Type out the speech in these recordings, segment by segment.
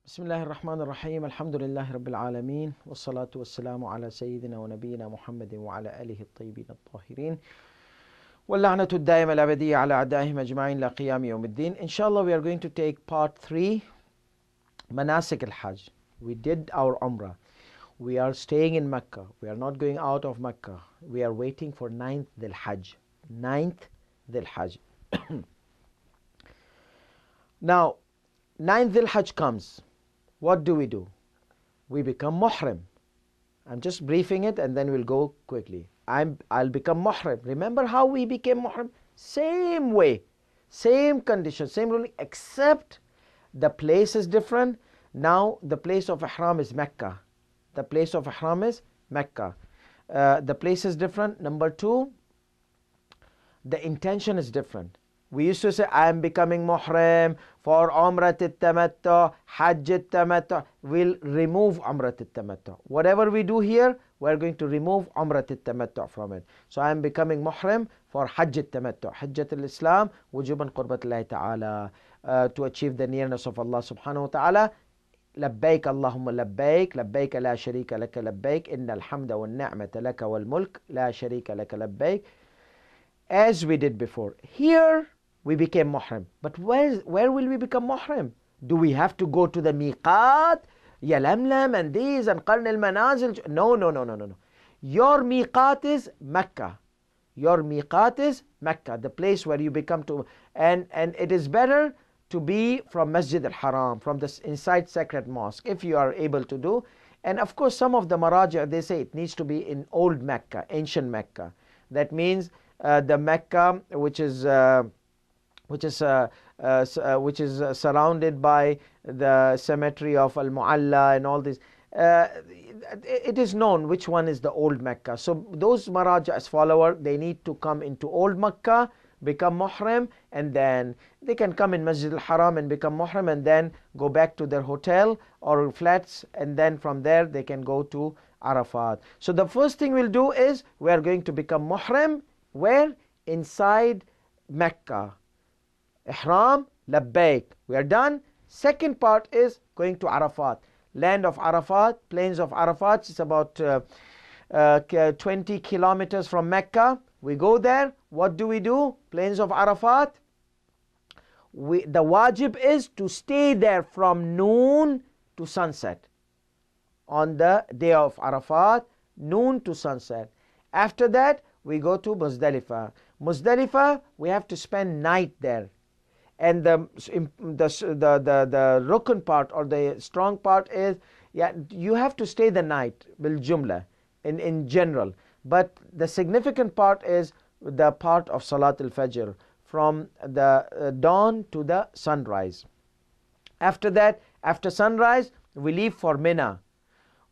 بسم الله الرحمن الرحيم الحمد لله رب العالمين والصلاة والسلام على سيدنا ونبينا محمد وعلى آله الطيبين الطاهرين واللعنة الدائمة الأبدية على أعدائهم أجمعين إلى قيام يوم الدين. Inshallah, we are going to take part 3, Manasik al-Hajj. We did our Umrah. We are staying in Mecca. We are not going out of Mecca. We are waiting for 9th Dhul Hajj. 9th Dhul Hajj. Now, 9th Dhul Hajj comes. What do? We become Muhrim. I'm just briefing it and then we'll go quickly. I'll become Muhrim. Remember how we became Muhrim? Same way, same condition, same ruling, except the place is different. Now the place of Ihram is Mecca. The place of Ihram is Mecca. The place is different. Number 2, the intention is different. We used to say, I am becoming Muhrim for Umrat al-Tamattu, Hajj al-Tamattu. We'll remove Umrat al-Tamattu. Whatever we do here, we're going to remove Umrat al-Tamattu from it. So I am becoming Muhrim for Hajj al-Tamattu, Hajjat al-Islam, wujuban qurbat Allah ta'ala, to achieve the nearness of Allah subhanahu wa ta'ala. لبيك اللهم لبيك لبيك لا شريك لك لبيك إن الحمد والنعمة لك والملك لا شريك لك لبيك. As we did before. Here we became Muhrim. But where will we become Muhrim? Do we have to go to the Miqat, Yalamlam and these and Qarn al-Manazil? No. Your Miqat is Mecca. Your Miqat is Mecca, the place where you become to. And it is better to be from Masjid al-Haram, from the inside sacred mosque, if you are able to do. And of course, some of the Maraja, they say it needs to be in old Mecca, ancient Mecca. That means the Mecca, which is surrounded by the cemetery of Al-Mu'alla and all this. It is known which one is the old Mecca. So those Maraja's follower, they need to come into old Mecca, become Muhrim, and then they can come in Masjid al-Haram and become Muhrim, and then go back to their hotel or flats, and then from there they can go to Arafat. So the first thing we'll do is we are going to become Muhrim. Where? Inside Mecca. Ihram, Labbaik. We are done. Second part is going to Arafat. Land of Arafat, plains of Arafat. It's about 20 kilometers from Mecca. We go there. What do? Plains of Arafat. The wajib is to stay there from noon to sunset. On the day of Arafat, noon to sunset. After that, we go to Muzdalifah. Muzdalifah, we have to spend night there. And the rukun part or the strong part is, you have to stay the night, bil jumla, in general. But the significant part is the part of Salat al-Fajr, from the dawn to the sunrise. After that, after sunrise, we leave for Mina.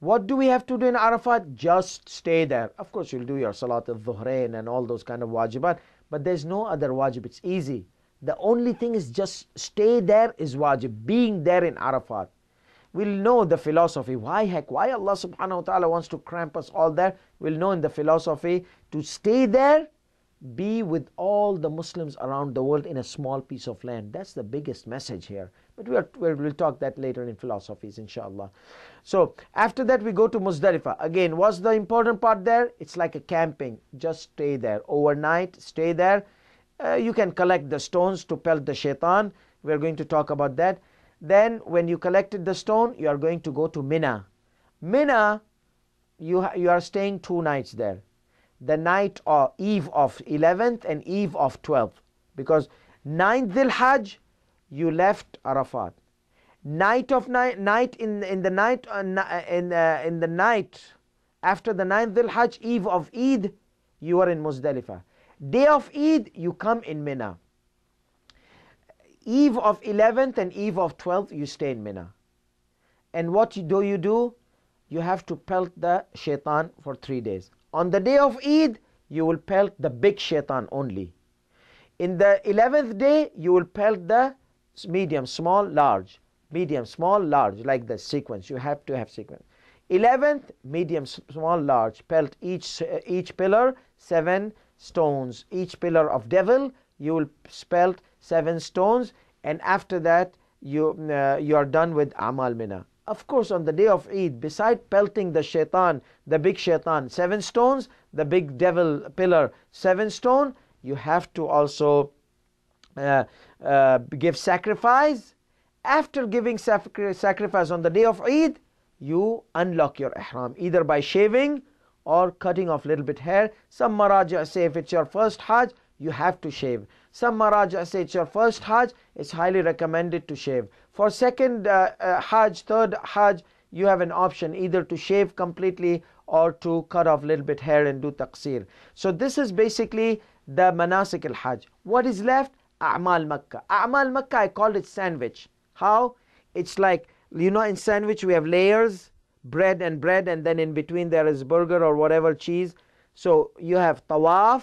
What do we have to do in Arafat? Just stay there. Of course, you'll do your Salat al-Dhuhrain and all those kind of wajibat, but there's no other wajib. It's easy. The only thing is just stay there is wajib, being there in Arafat. We'll know the philosophy. Why Allah subhanahu wa ta'ala wants to cramp us all there? We'll know in the philosophy to stay there, be with all the Muslims around the world in a small piece of land. That's the biggest message here. But we'll talk that later in philosophies, inshallah. So after that we go to Muzdalifah. Again, what's the important part there? It's like a camping. Just stay there overnight. Stay there. You can collect the stones to pelt the shaitan. We're going to talk about that. Then when you collected the stone, you are going to go to Mina. Mina, you are staying 2 nights there. The night or eve of 11th and eve of 12th. Because 9th Dhul Hajj, you left Arafat. Night in the night after the 9th Dhul Hajj, eve of Eid, you are in Muzdalifah. Day of Eid, you come in Mina. Eve of 11th and eve of 12th, you stay in Mina. And what do? You have to pelt the shaitan for 3 days. On the day of Eid, you will pelt the big shaitan only. In the 11th day, you will pelt the medium, small, large. Medium, small, large, like the sequence. You have to have sequence. 11th, medium, small, large. Pelt each pillar 7 stones. Each pillar of devil, you will pelt 7 stones. And after that, you are done with Amal Mina. Of course, on the day of Eid, beside pelting the shaitan, the big shaitan, 7 stones, the big devil pillar, 7 stone, you have to also give sacrifice. After giving sacrifice on the day of Eid, you unlock your ihram either by shaving or cutting off little bit hair. Some maraja say if it's your first Hajj, you have to shave. Some maraja say it's your first Hajj, it's highly recommended to shave. For second Hajj, third Hajj, you have an option either to shave completely or to cut off little bit hair and do taqsir. So this is basically the manasik al-Hajj. What is left? A'mal Makkah. A'mal Makkah, I called it sandwich. How? It's like, in sandwich we have layers, bread, and then in between there is burger or whatever cheese. So you have tawaf,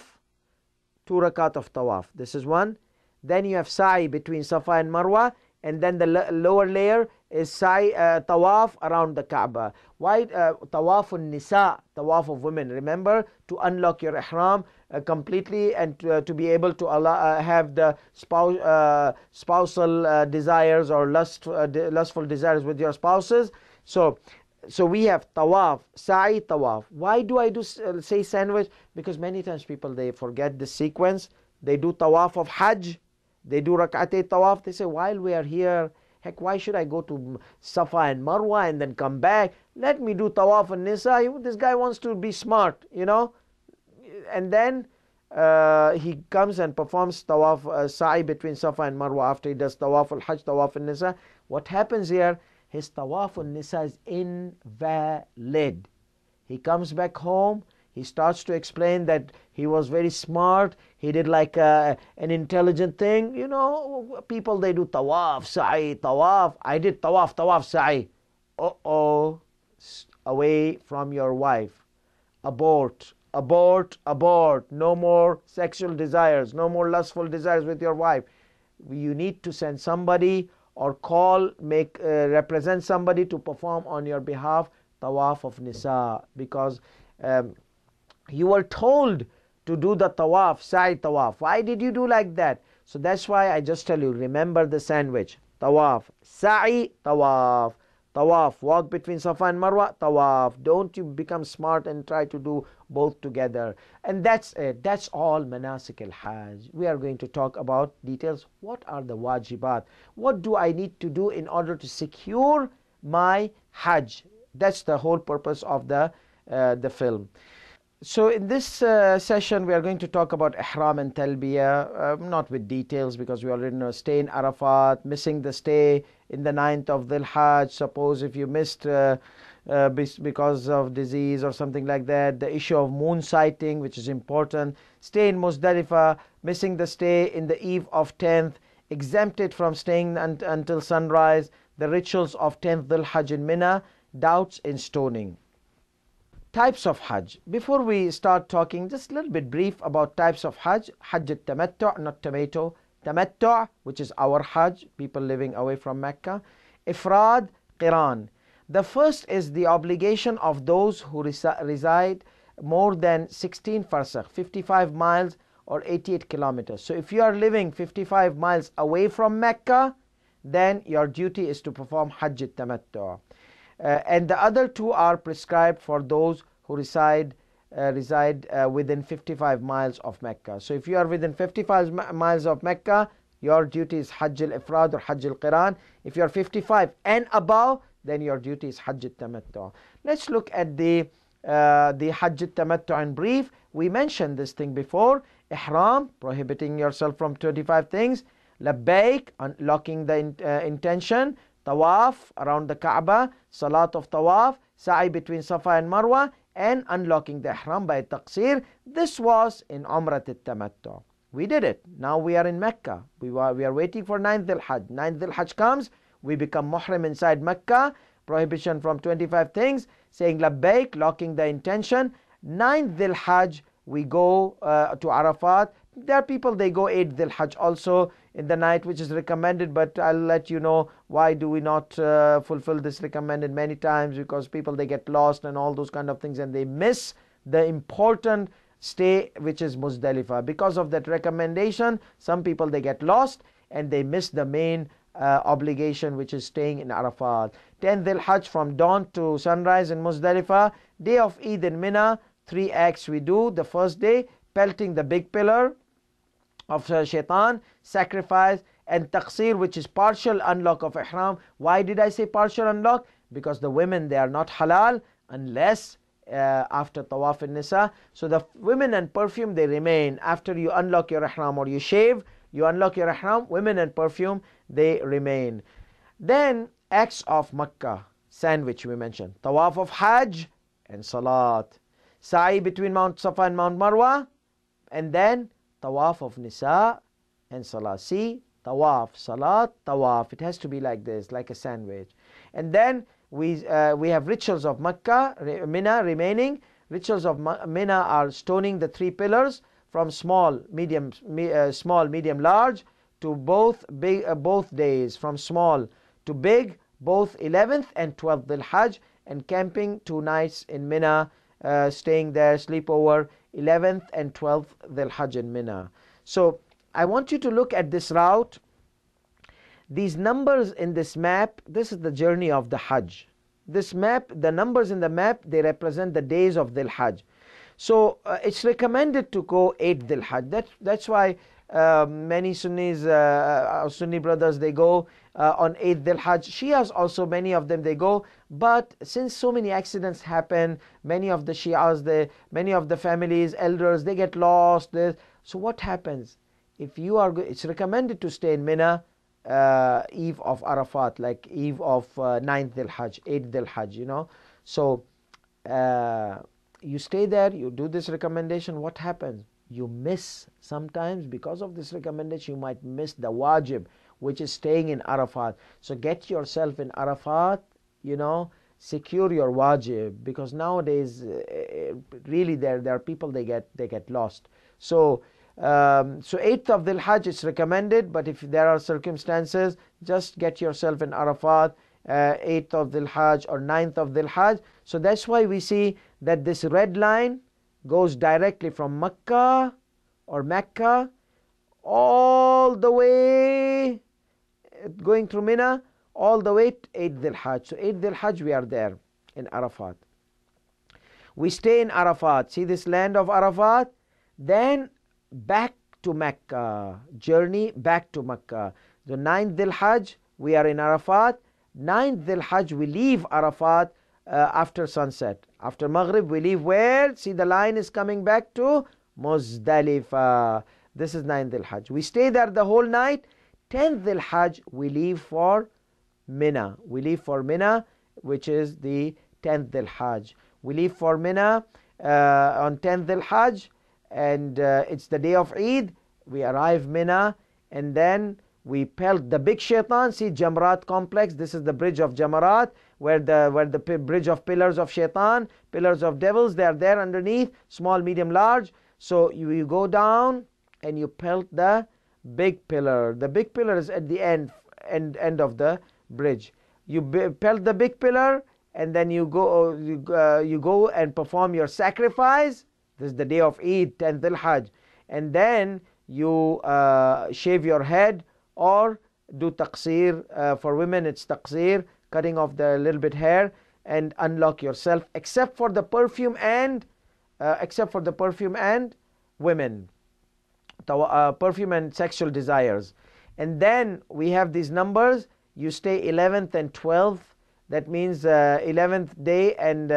2 rakat of tawaf. This is one. Then you have sa'i between Safa and Marwa, and then the lower layer is sa'i, tawaf around the Kaaba. Why tawafun nisa, tawaf of women? Remember, to unlock your ihram completely and to be able to have the spousal desires or lustful desires with your spouses. So we have tawaf, sa'i, tawaf. Why do I say sandwich? Because many times people, they forget the sequence. They do tawaf of Hajj, they do rak'atay tawaf. They say, while we are here, heck, why should I go to Safa and Marwa and then come back? Let me do tawaf and nisa. This guy wants to be smart, and then he comes and performs tawaf, sa'i between Safa and Marwa after he does tawaf al-Hajj, tawaf al-Nisa. What happens here? His tawaf al-Nisa is invalid. He comes back home, he starts to explain that he was very smart, he did like an intelligent thing. People, they do tawaf, sa'i, tawaf. I did tawaf, sa'i. Away from your wife. Abort. No more sexual desires, no more lustful desires with your wife. You need to send somebody or represent somebody to perform on your behalf tawaf of nisa, because you were told to do the tawaf, sa'i tawaf. Why did you do like that? So that's why I just tell you, remember the sandwich. Tawaf, sa'i, tawaf. Tawaf, walk between Safa and Marwa, tawaf. Don't you become smart and try to do both together. And that's it. That's all manasik al-Hajj. We are going to talk about details. What are the wajibat? What do I need to do in order to secure my Hajj? That's the whole purpose of the film. So in this session we are going to talk about ihram and talbiyah, not with details because we already know. Stay in Arafat, missing the stay in the 9th of Dhul Hajj. Suppose if you missed because of disease or something like that. The issue of moon sighting, which is important. Stay in Muzdalifah, missing the stay in the eve of 10th, exempted from staying until sunrise. The rituals of 10th Dhul Hajj in Mina, doubts in stoning. Types of Hajj. Before we start talking, just a little bit brief about types of Hajj. Hajj al-Tamattu', not tomato. Tamattu', which is our Hajj, people living away from Mecca. Ifrad, Qiran. The first is the obligation of those who reside more than 16 farsakh, 55 miles or 88 kilometers. So if you are living 55 miles away from Mecca, then your duty is to perform Hajj al-Tamattu'. And the other two are prescribed for those who reside within 55 miles of Mecca. So if you are within 55 miles of Mecca, your duty is Hajj al-Ifrad or Hajj al-Qiran. If you are 55 and above, then your duty is Hajj al-Tamattu'. Let's look at the Hajj al-Tamattu' in brief. We mentioned this thing before. Ihram, prohibiting yourself from 25 things. Labbaik, unlocking the intention. Tawaf around the Kaaba, Salat of Tawaf, Sa'i between Safa and Marwa, and unlocking the Ihram by Taqsir. This was in Umrat al-Tamattu'. We did it. Now we are in Mecca. We are waiting for 9th Dhul Hajj. 9th Dhul Hajj comes, we become Muhrim inside Mecca, prohibition from 25 things, saying Labbaik, locking the intention. 9th Dhul Hajj, we go to Arafat. There are people, they go 8th Dhul Hajj also in the night, which is recommended, but I'll let you know why do we not fulfill this recommended many times, because people, they get lost and all those kind of things and they miss the important stay, which is Muzdalifah. Because of that recommendation, some people, they get lost and they miss the main obligation, which is staying in Arafat. 10th Dhul Hajj, from dawn to sunrise in Muzdalifah. Day of Eid in Mina, 3 acts we do. The first day, pelting the big pillar of shaitan, sacrifice, and taqsir, which is partial unlock of ihram. Why did I say partial unlock? Because the women, they are not halal unless after tawaf and nisa. So the women and perfume, they remain. After you unlock your ihram or you shave, you unlock your ihram, women and perfume, they remain. Then acts of Makkah, sandwich we mentioned, tawaf of Hajj and salat, sa'i between Mount Safa and Mount Marwa, and then tawaf of Nisa and salat. See, tawaf, salat, tawaf, it has to be like this, like a sandwich. And then we have rituals of Makkah, Mina remaining. Rituals of Mina are stoning the 3 pillars from small, medium, large to both big, both days, from small to big, both 11th and 12th Dhul Hajj, and camping 2 nights in Mina, staying there, sleep over 11th and 12th Dhul Hajj in Mina. So I want you to look at this route. These numbers in this map, this is the journey of the Hajj. This map, the numbers in the map, they represent the days of Dhul Hajj. So it's recommended to go 8th Dhul Hajj. That's why many Sunnis, Sunni brothers, they go on 8th Dhul Hajj. Shias also, many of them, they go. But since so many accidents happen, many of the Shias, many of the families, elders, they get lost. So what happens? If you are, it's recommended to stay in Mina eve of Arafat, like eve of 9th Dhul Hajj, 8th Dhul Hajj, you know. So you stay there, you do this recommendation. What happens? You miss, sometimes because of this recommendation, you might miss the wajib, which is staying in Arafat. So get yourself in Arafat, you know, secure your wajib, because nowadays really there are people, they get lost. So 8th of Dhul Hajj is recommended, but if there are circumstances, just get yourself in Arafat, 8th of Dhul Hajj or 9th of Dhul Hajj. So that's why we see that this red line goes directly from Makkah or Mecca all the way, going through Mina, all the way to 8th Dhul Hajj. So 8th Dhul Hajj, we are there in Arafat. We stay in Arafat. See this land of Arafat? Then back to Mecca. Journey back to Mecca. The 9th Dhul Hajj, we are in Arafat. 9th Dhul Hajj, we leave Arafat after sunset. After Maghrib, we leave where? See, the line is coming back to Muzdalifah. This is 9th Dhul Hajj. We stay there the whole night. 10th Dhul Hajj, we leave for Mina. We leave for Mina, which is the 10th Dhul Hajj. We leave for Mina on 10th Dhul Hajj, and it's the day of Eid. We arrive Mina, and then we pelt the big shaitan. See, Jamrat complex. This is the bridge of Jamarat, where the bridge of pillars of shaitan, pillars of devils, they are there underneath, small, medium, large. So you go down and you pelt the big pillar. The big pillar is at the end of the bridge. You pelt the big pillar, and then you go and perform your sacrifice. This is the day of Eid, 10th Dhul Hajj. And then you shave your head or do taqsir. For women, it's taqsir, cutting off the little bit hair, and unlock yourself, except for the perfume and women, perfume and sexual desires. And then we have these numbers. You stay 11th and 12th. That means 11th day and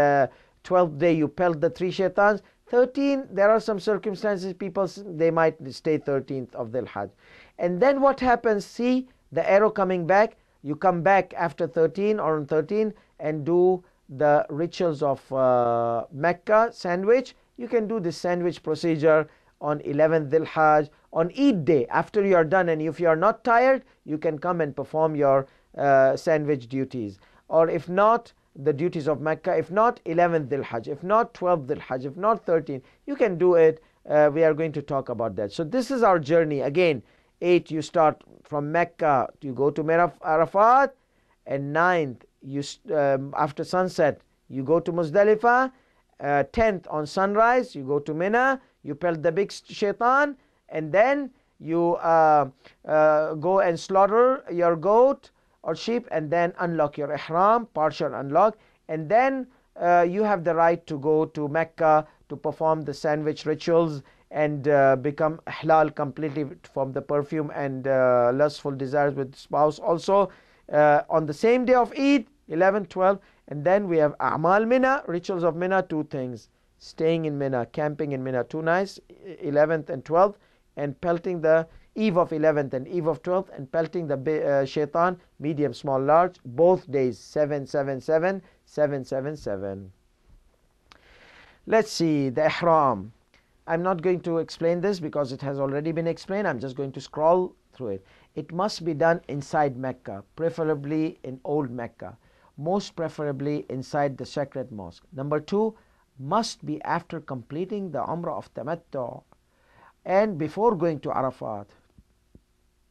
12th day you pelt the 3 shaitans. 13, there are some circumstances, people, they might stay 13th of Dhul Hajj. And then what happens? See the arrow coming back. You come back after 13 or on 13 and do the rituals of Mecca, sandwich. You can do this sandwich procedure on 11th Dhul Hajj, on Eid day. After you are done, and if you are not tired, you can come and perform your sandwich duties. Or if not, the duties of Mecca. If not, 11th Dhul Hajj. If not, 12th Dhul Hajj. If not, 13. You can do it. We are going to talk about that. So this is our journey. Again, 8, you start from Mecca, you go to Arafat, and 9th, you after sunset, you go to Muzdalifah. 10th on sunrise, you go to Mina, you pelt the big shaitan, and then you go and slaughter your goat or sheep and then unlock your ihram, partial unlock, and then you have the right to go to Mecca to perform the sandwich rituals and become halal completely from the perfume and lustful desires with spouse also on the same day of Eid, 11, 12. And then we have A'mal Mina, rituals of Mina, two things: staying in Mina, camping in Mina 2 nights, 11th and 12th, and pelting the eve of 11th and eve of 12th, and pelting the shaitan, medium, small, large, both days, 7, 7, 7, 7, 7, 7. Let's see the ihram. I'm not going to explain this because it has already been explained. I'm just going to scroll through it. It must be done inside Mecca, preferably in old Mecca, most preferably inside the sacred mosque. Number 2, must be after completing the Umrah of Tamattu and before going to Arafat.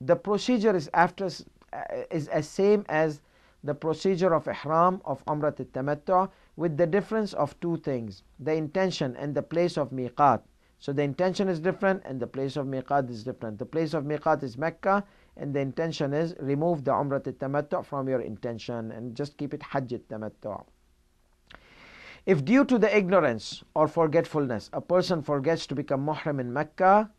The procedure is as same as the procedure of ihram of Umrah al-Tamattu, with the difference of 2 things: the intention and the place of miqat. So the intention is different and the place of miqat is different. The place of miqat is Mecca, and the intention is remove the Umrah al-Tamattu from your intention and just keep it Hajj al-Tamattu. If due to the ignorance or forgetfulness a person forgets to become muhrim in Mecca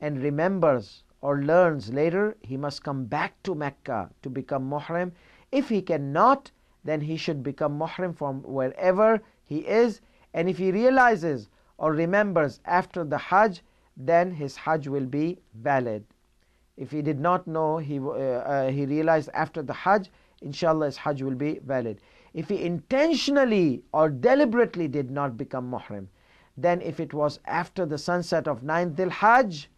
and remembers or learns later, he must come back to Mecca to become muhrim. If he cannot, then he should become muhrim from wherever he is, and if he realizes or remembers after the Hajj, then his Hajj will be valid. If he did not know, he realized after the Hajj, inshallah his Hajj will be valid. If he intentionally or deliberately did not become muhrim, then if it was after the sunset of 9th Dhul-Hajj,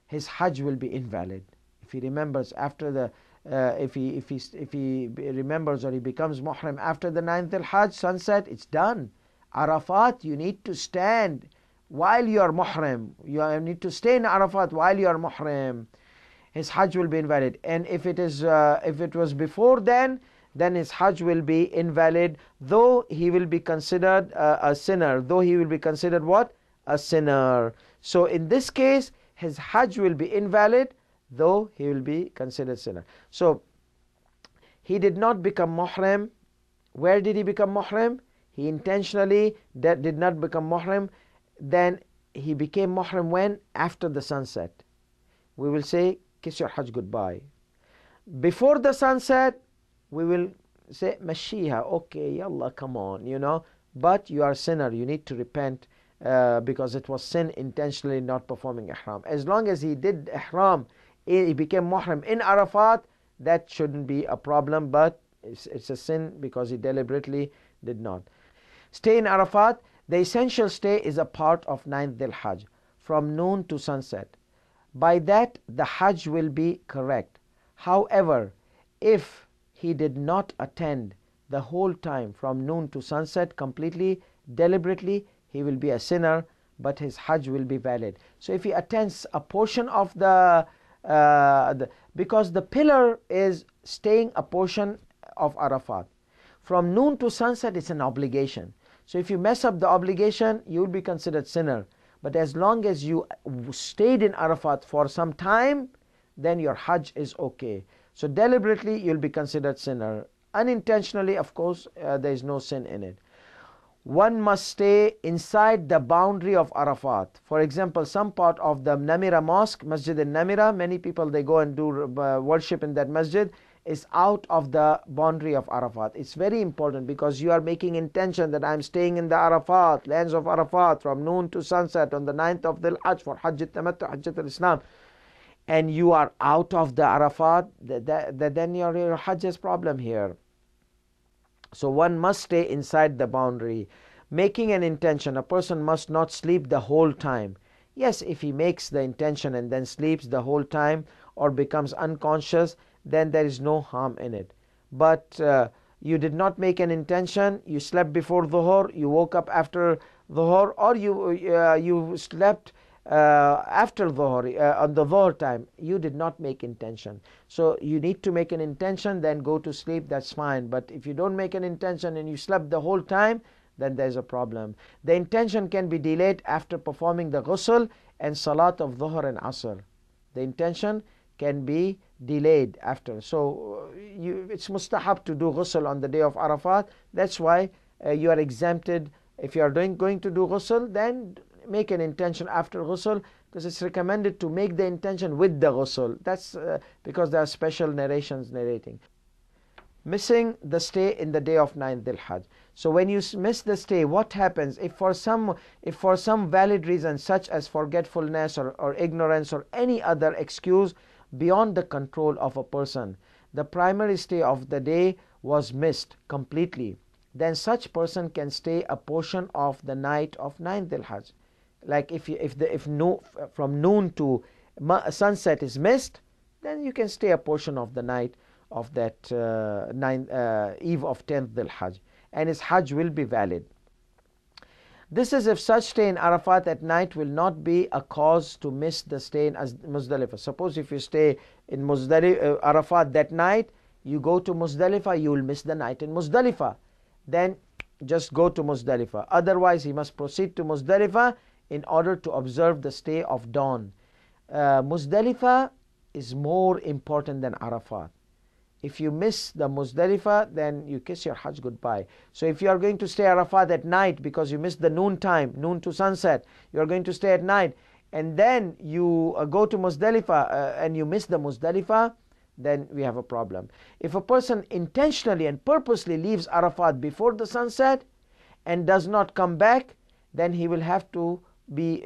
his Hajj will be invalid. If he remembers after the if he remembers or he becomes muhrim after the 9th Dhul-Hajj sunset, it's done. Arafat, you need to stand while you are muhrim. You need to stay in Arafat while you are muhrim. His Hajj will be invalid. And if it was before then his Hajj will be invalid, though he will be considered a sinner. Though he will be considered what? A sinner. So in this case, his Hajj will be invalid, though he will be considered sinner. So he did not become muhrim. Where did he become muhrim? He intentionally did not become muhrim. Then he became muhrim when? After the sunset. We will say, kiss your Hajj goodbye. Before the sunset, we will say, Mashiha, okay, yallah, come on, but you are a sinner, you need to repent because it was sin intentionally not performing ihram. As long as he did ihram, he became muhrim in Arafat, that shouldn't be a problem, but it's a sin because he deliberately did not. Stay in Arafat. The essential stay is a part of 9th Dhul-Hajj, from noon to sunset. By that, the Hajj will be correct. However, if he did not attend the whole time from noon to sunset completely, deliberately, he will be a sinner, but his Hajj will be valid. So if he attends a portion of because the pillar is staying a portion of Arafat. From noon to sunset, it's an obligation. So if you mess up the obligation, you will be considered sinner. But as long as you stayed in Arafat for some time, then your Hajj is okay. So deliberately, you'll be considered sinner. Unintentionally, of course, there is no sin in it. One must stay inside the boundary of Arafat. For example, some part of the Namira Mosque, Masjid al-Namira, many people, they go and do worship in that masjid, is out of the boundary of Arafat. It's very important because you are making intention that I'm staying in the Arafat, lands of Arafat, from noon to sunset on the 9th of Dhul-Hajj for Hajj al-Tamattu, Hajj al-Islam, and you are out of the Arafat, then your Hajj has problem here. So one must stay inside the boundary. Making an intention, a person must not sleep the whole time. Yes, if he makes the intention and then sleeps the whole time or becomes unconscious, then there is no harm in it. But you did not make an intention, you slept before Dhuhr, you woke up after Dhuhr, or you slept after Dhuhr, on the Dhuhr time, you did not make intention. So you need to make an intention, then go to sleep, that's fine. But if you don't make an intention and you slept the whole time, then there's a problem. The intention can be delayed after performing the ghusl and salat of Dhuhr and Asr. The intention can be delayed after. So it's mustahab to do ghusl on the day of Arafat. That's why you are exempted. If you are going to do ghusl, then make an intention after ghusl, because it's recommended to make the intention with the ghusl. That's because there are special narrations narrating. Missing the stay in the day of 9th Dhul Hajj. So when you miss the stay, what happens? If for some valid reason, such as forgetfulness or ignorance or any other excuse beyond the control of a person, the primary stay of the day was missed completely, then such person can stay a portion of the night of 9th Dhul Hajj. Like from noon to sunset is missed, then you can stay a portion of the night of that eve of 10th Dhul Hajj, and his Hajj will be valid. This is if such stay in Arafat at night will not be a cause to miss the stay in Muzdalifah. Suppose if you stay in Arafat that night, you go to Muzdalifah, you will miss the night in Muzdalifah. Then just go to Muzdalifah. Otherwise, he must proceed to Muzdalifah in order to observe the stay of dawn. Muzdalifah is more important than Arafat. If you miss the Muzdalifah, then you kiss your Hajj goodbye. So if you are going to stay Arafat at night because you missed the noon time, noon to sunset, you are going to stay at night, and then you go to Muzdalifah and you miss the Muzdalifah, then we have a problem. If a person intentionally and purposely leaves Arafat before the sunset and does not come back, then he will have to be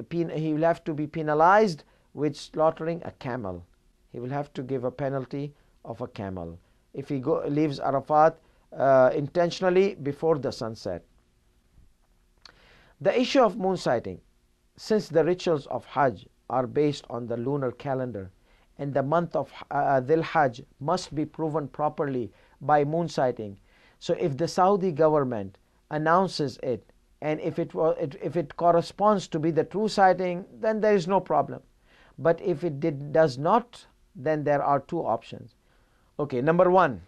penalized with slaughtering a camel. He will have to give a penalty of a camel if he leaves Arafat intentionally before the sunset. The issue of moon sighting. Since the rituals of Hajj are based on the lunar calendar, and the month of Dhul Hajj must be proven properly by moon sighting, so if the Saudi government announces it, and if it corresponds to be the true sighting, then there is no problem. But if it does not, then there are two options. Okay, number one,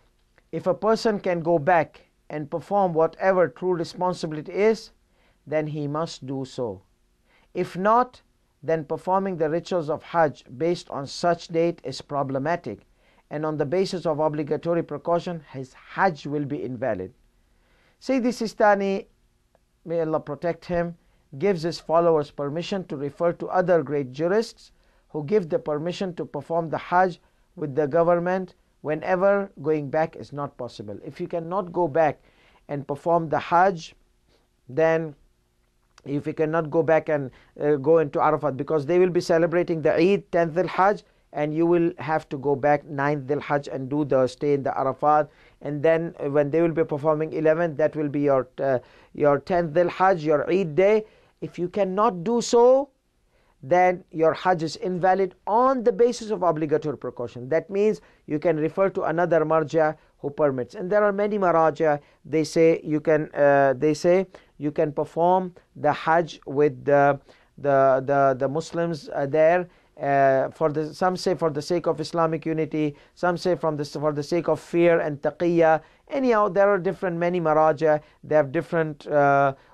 if a person can go back and perform whatever true responsibility is, then he must do so. If not, then performing the rituals of Hajj based on such date is problematic, and on the basis of obligatory precaution, his Hajj will be invalid. Sayyid Sistani, may Allah protect him, gives his followers permission to refer to other great jurists who give the permission to perform the Hajj with the government whenever going back is not possible. If you cannot go back and perform the Hajj, then if you cannot go back and go into Arafat, because they will be celebrating the Eid 10th Dhul Hajj, and you will have to go back 9th Dhul Hajj and do the stay in the Arafat, and then when they will be performing 11th, that will be your 10th Dhul Hajj, your Eid day. If you cannot do so, then your Hajj is invalid on the basis of obligatory precaution. That means you can refer to another marja who permits, and there are many maraja. They say you can perform the Hajj with the Muslims there. Some say for the sake of Islamic unity, some say for the sake of fear and taqiyya. Anyhow, there are many maraja. They have different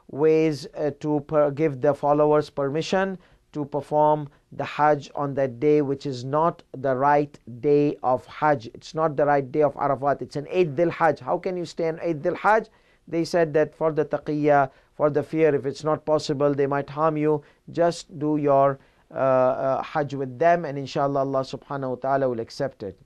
ways to give the followers permission to perform the Hajj on that day, which is not the right day of Hajj. It's not the right day of Arafat. It's an 8th Dhul Hajj. How can you stay on 8th Dhul Hajj? They said that for the taqiyya, for the fear, if it's not possible, they might harm you, just do your Hajj with them, and inshallah Allah subhanahu wa ta'ala will accept it.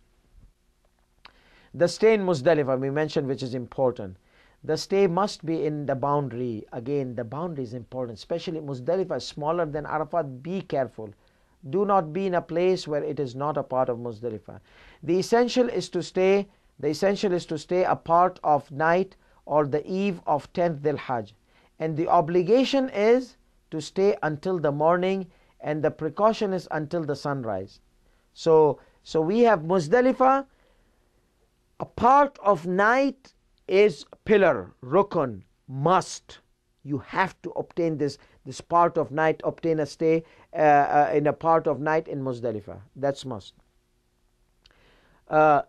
The stay in Muzdalifah we mentioned, which is important. The stay must be in the boundary. Again, the boundary is important, especially Muzdalifah is smaller than Arafat. Be careful. Do not be in a place where it is not a part of Muzdalifah. The essential is to stay a part of night or the eve of 10th Dhul Hajj, and the obligation is to stay until the morning, and the precaution is until the sunrise. So we have Muzdalifah. A part of night is pillar, rukun, must. You have to obtain this part of night, obtain a stay in a part of night in Muzdalifah. That's must.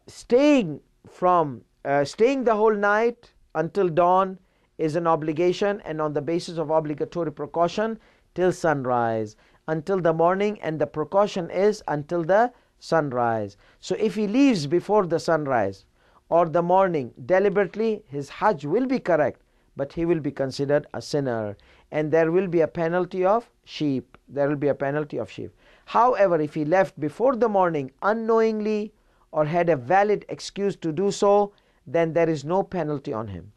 Staying the whole night until dawn is an obligation, and on the basis of obligatory precaution till sunrise. until the morning, and the precaution is until the sunrise. So if he leaves before the sunrise or the morning deliberately, his Hajj will be correct, but he will be considered a sinner, and there will be a penalty of sheep. There will be a penalty of sheep. However, if he left before the morning unknowingly or had a valid excuse to do so, then there is no penalty on him.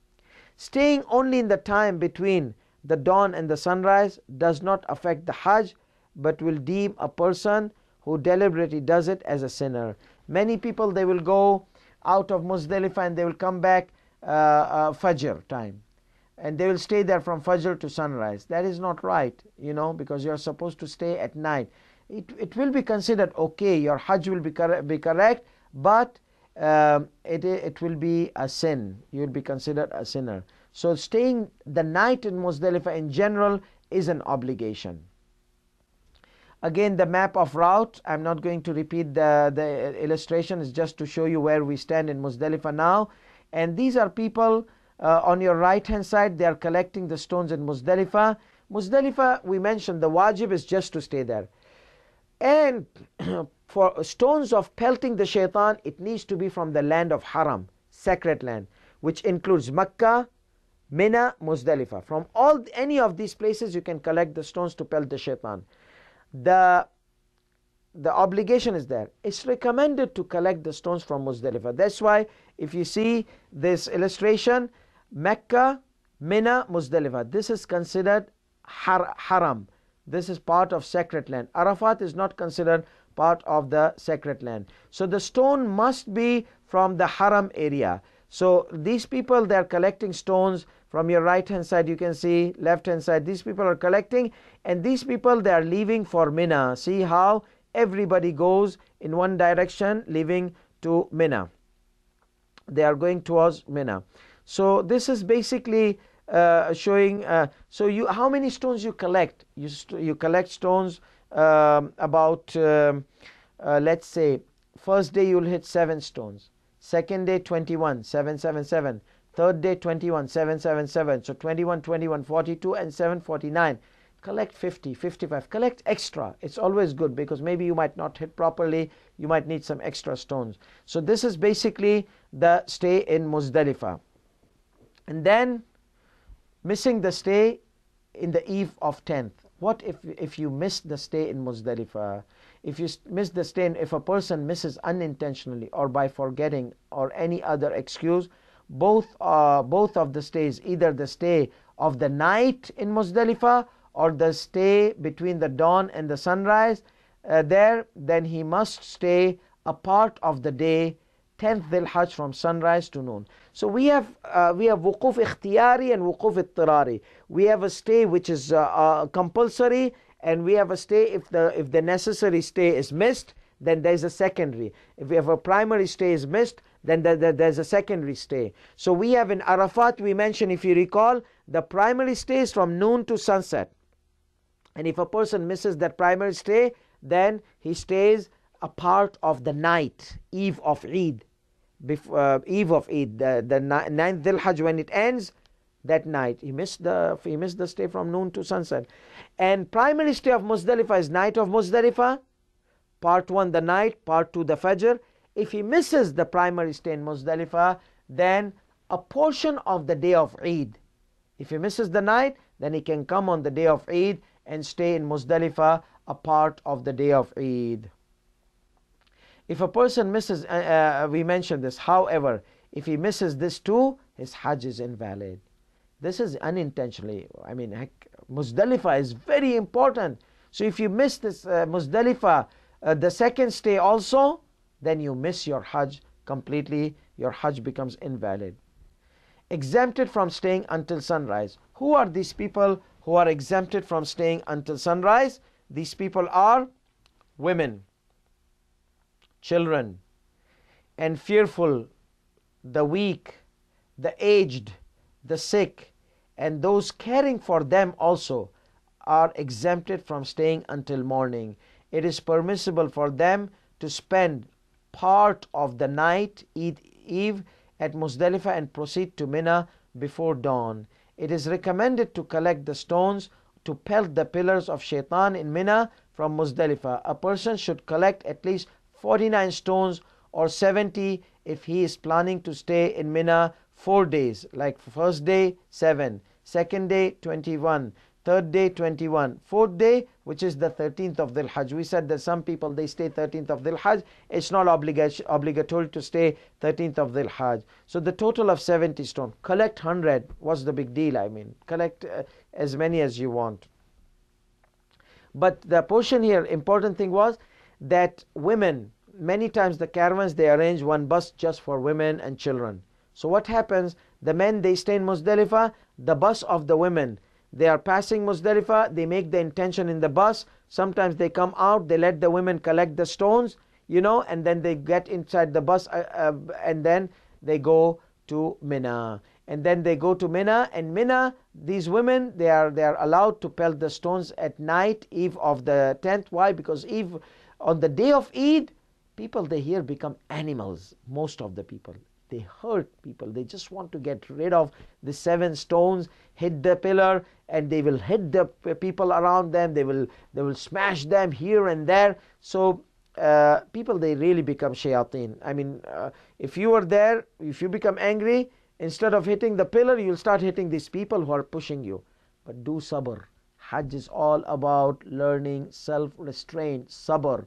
Staying only in the time between the dawn and the sunrise does not affect the Hajj, but will deem a person who deliberately does it as a sinner. Many people, they will go out of Muzdalifah and they will come back Fajr time, and they will stay there from Fajr to sunrise. That is not right, because you are supposed to stay at night. It will be considered okay, your Hajj will be correct, but it will be a sin. You will be considered a sinner. So staying the night in Muzdalifah in general is an obligation. Again, the map of route, I'm not going to repeat the illustration, it's just to show you where we stand in Muzdalifah now. And these are people on your right hand side, they are collecting the stones in Muzdalifah. Muzdalifah, we mentioned, the wajib is just to stay there. And for stones of pelting the shaitan, it needs to be from the land of Haram, sacred land, which includes Makkah, Mina, Muzdalifah. From any of these places you can collect the stones to pelt the shaitan. The obligation is there. It's recommended to collect the stones from Muzdalifah. That's why if you see this illustration, Mecca, Mina, Muzdalifah, this is considered Haram. This is part of sacred land. Arafat is not considered part of the sacred land. So the stone must be from the Haram area. So these people, they are collecting stones. From your right hand side you can see, left hand side, these people are collecting, and these people, they are leaving for Mina. See how everybody goes in one direction, leaving to Mina. They are going towards Mina. So this is basically showing, how many stones you collect? You collect stones about, let's say, first day you will hit 7 stones, second day 21, 777, third day 21, 777, so 21, 21, 42 and 749. Collect 50, 55, collect extra. It's always good, because maybe you might not hit properly, you might need some extra stones. So this is basically the stay in Muzdalifah. And then missing the stay in the eve of 10th. What if you miss the stay in Muzdalifah? If you miss the stay, if a person misses unintentionally or by forgetting or any other excuse, both of the stays, either the stay of the night in Muzdalifah or the stay between the dawn and the sunrise, then he must stay a part of the day, 10th Dhul Hajj, from sunrise to noon. So we have wuquf ikhtiyari and wuquf ittirari. We have a stay which is compulsory, and we have a stay if the necessary stay is missed, then there is a secondary. If we have a primary stay is missed, then there's a secondary stay. So we have in Arafat, we mentioned, if you recall, the primary stay is from noon to sunset. And if a person misses that primary stay, then he stays a part of the night, eve of Eid. Eve of Eid, the 9th Dhul Hajj, when it ends, that night he missed the stay from noon to sunset. And primary stay of Muzdalifah is night of Muzdalifah, part 1 the night, part 2 the Fajr. If he misses the primary stay in Muzdalifah, then a portion of the day of Eid. If he misses the night, then he can come on the day of Eid and stay in Muzdalifah a part of the day of Eid. If a person misses, we mentioned this, however, if he misses this too, his Hajj is invalid. This is unintentionally. I mean, Muzdalifah is very important. So if you miss this Muzdalifah, the second stay also, then you miss your Hajj completely. Your Hajj becomes invalid. Exempted from staying until sunrise. Who are these people who are exempted from staying until sunrise? These people are women, children, and fearful, the weak, the aged, the sick, and those caring for them also are exempted from staying until morning. It is permissible for them to spend part of the night, Eve, at Muzdalifah and proceed to Mina before dawn. It is recommended to collect the stones to pelt the pillars of shaitan in Mina from Muzdalifah, a person should collect at least 49 stones or 70 if he is planning to stay in Mina 4 days, like first day 7, second day 21, third day 21, fourth day, which is the 13th of Dhul Hajj. We said that some people they stay 13th of Dhul Hajj. It's not obligatory to stay 13th of Dhul Hajj. So the total of 70 stone. Collect 100. What's the big deal? I mean, collect as many as you want. But the portion here, important thing was that women, many times the caravans, they arrange one bus just for women and children. So what happens? The men, they stay in Muzdalifah. The bus of the women, they are passing Muzdalifah, they make the intention in the bus. Sometimes they come out, they let the women collect the stones, and then they get inside the bus and then they go to Mina. And then they go to Mina, and Mina, these women, they are allowed to pelt the stones at night, eve of the 10th. Why? Because eve, on the day of Eid, people, they here become animals, most of the people. They hurt people. They just want to get rid of the 7 stones, hit the pillar, and they will hit the people around them. They will smash them here and there. So people, they really become shayateen. I mean, if you are there, if you become angry, instead of hitting the pillar, you'll start hitting these people who are pushing you. But do sabr. Hajj is all about learning self-restraint, sabr.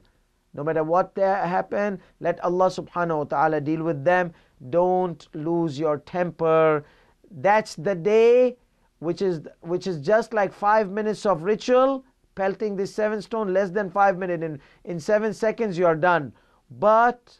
No matter what happen, let Allah subhanahu wa ta'ala deal with them. Don't lose your temper. That's the day which is just like 5 minutes of ritual, pelting this 7 stone, less than 5 minutes. In 7 seconds you are done. But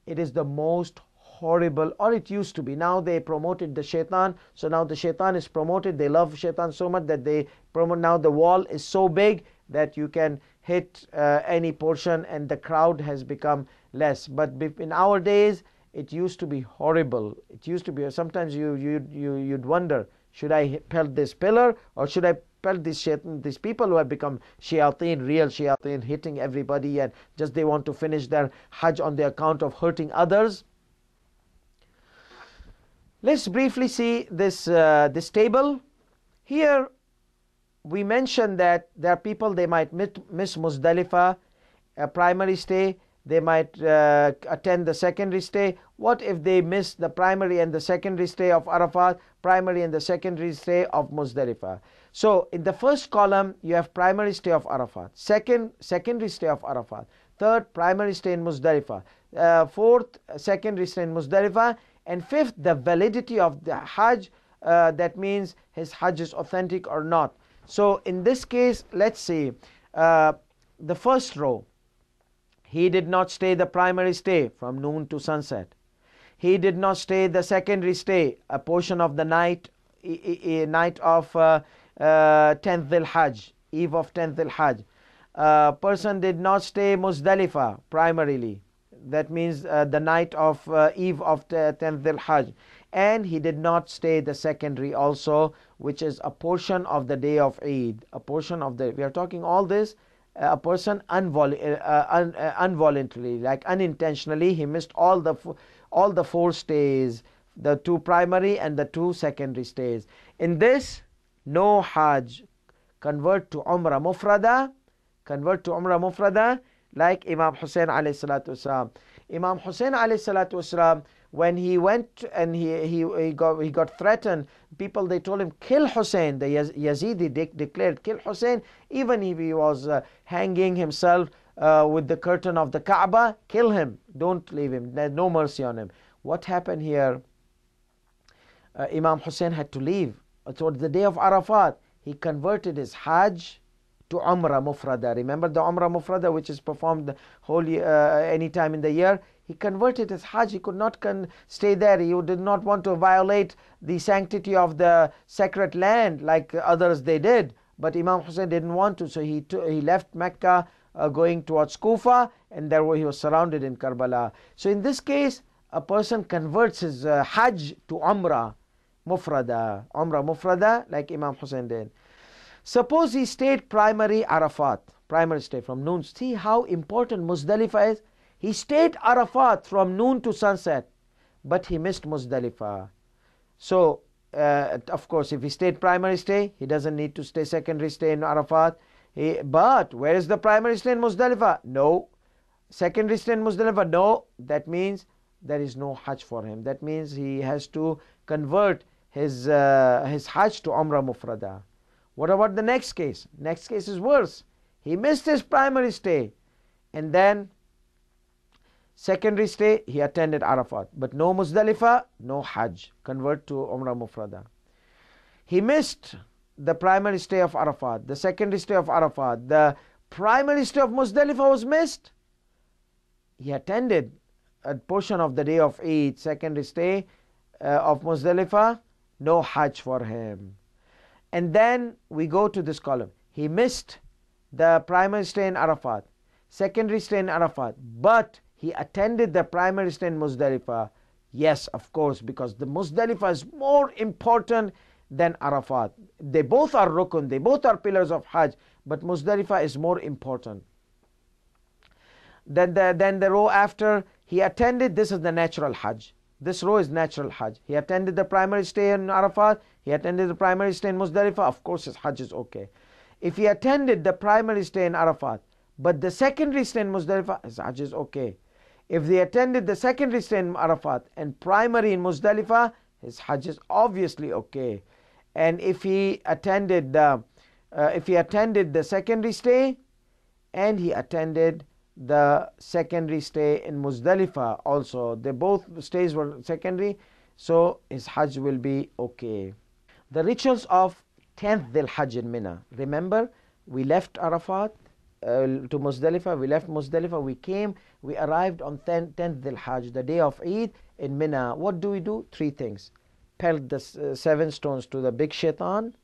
it is the most horrible, or it used to be. Now they promoted the shaitan. So now the shaitan is promoted. They love shaitan so much that they promote. Now the wall is so big that you can hit any portion, and the crowd has become less. But in our days, it used to be horrible. It used to be, sometimes you'd wonder, should I pelt this pillar, or should I pelt these people who have become shayateen, real shayateen, hitting everybody, and just they want to finish their Hajj on the account of hurting others. Let's briefly see this table. Here we mentioned that there are people, they might miss Muzdalifah, a primary stay. They might attend the secondary stay. What if they miss the primary and the secondary stay of Arafat, primary and the secondary stay of Muzdalifah? So in the first column, you have primary stay of Arafat, secondary stay of Arafat, third, primary stay in Muzdalifah, fourth, secondary stay in Muzdalifah, and fifth, the validity of the Hajj. That means his Hajj is authentic or not. So in this case, let's see, the first row, he did not stay the primary stay from noon to sunset. He did not stay the secondary stay, a portion of the night of 10th Dhul Hajj, eve of 10th Dhul Hajj. Person did not stay Muzdalifah primarily. That means the night of eve of 10th Dhul Hajj. And he did not stay the secondary also, which is a portion of the day of Eid. A portion of we are talking all this, a person involuntarily, like unintentionally, he missed all the 4 stays, the 2 primary and the 2 secondary stays. In this, no Hajj. Convert to Umrah Mufrada, like Imam Hussein alayhi salatu wasalam. Imam Hussein alayhi salatu wasalam, when he went and he got threatened, people, they told him, kill Hussein. The Yazidi declared, kill Hussein, even if he was hanging himself with the curtain of the Kaaba, kill him, don't leave him, there's no mercy on him. What happened here? Imam Hussein had to leave. Towards the day of Arafat, he converted his Hajj to Umrah Mufrada. Remember the Umrah Mufrada, which is performed any time in the year? He converted his Hajj. He could not stay there. He did not want to violate the sanctity of the sacred land like others they did. But Imam Hussein didn't want to, so he left Mecca going towards Kufa, and there he was surrounded in Karbala. So in this case, a person converts his Hajj to Umrah Mufrada, like Imam Hussein did. Suppose he stayed primary Arafat, primary stay from noon. See how important Muzdalifah is. He stayed Arafat from noon to sunset, but he missed Muzdalifah. So, of course, if he stayed primary stay, he doesn't need to stay secondary stay in Arafat. But where is the primary stay in Muzdalifah? No. Secondary stay in Muzdalifah? No. That means there is no Hajj for him. That means he has to convert his Hajj to Umrah Mufrada. What about the next case? Next case is worse. He missed his primary stay, and then secondary stay, he attended Arafat, but no Muzdalifah, no Hajj. Convert to Umrah Mufrada. He missed the primary stay of Arafat, the secondary stay of Arafat, the primary stay of Muzdalifah was missed. He attended a portion of the day of Eid, secondary stay of Muzdalifah, no Hajj for him. And then we go to this column. He missed the primary stay in Arafat, secondary stay in Arafat, but he attended the primary stay in Muzdalifah. Yes, of course, because the Muzdalifah is more important than Arafat. They both are rukun, they both are pillars of Hajj, but Muzdalifah is more important. Then the row after, he attended, this is the natural Hajj. This row is natural Hajj. He attended the primary stay in Arafat, he attended the primary stay in Muzdalifah, of course his Hajj is okay. If he attended the primary stay in Arafat, but the secondary stay in Muzdalifah, his Hajj is okay. If they attended the secondary stay in Arafat and primary in Muzdalifah, his Hajj is obviously okay. And if he attended the secondary stay and he attended the secondary stay in Muzdalifah also, they both stays were secondary, so his Hajj will be okay. The rituals of 10th Dhul Hajj in Mina. Remember, we left Arafat to Muzdalifah, we left Muzdalifah, we arrived on 10th Dhul Hajj, the day of Eid in Mina. What do? 3 things. Pelt the 7 stones to the big shaitan,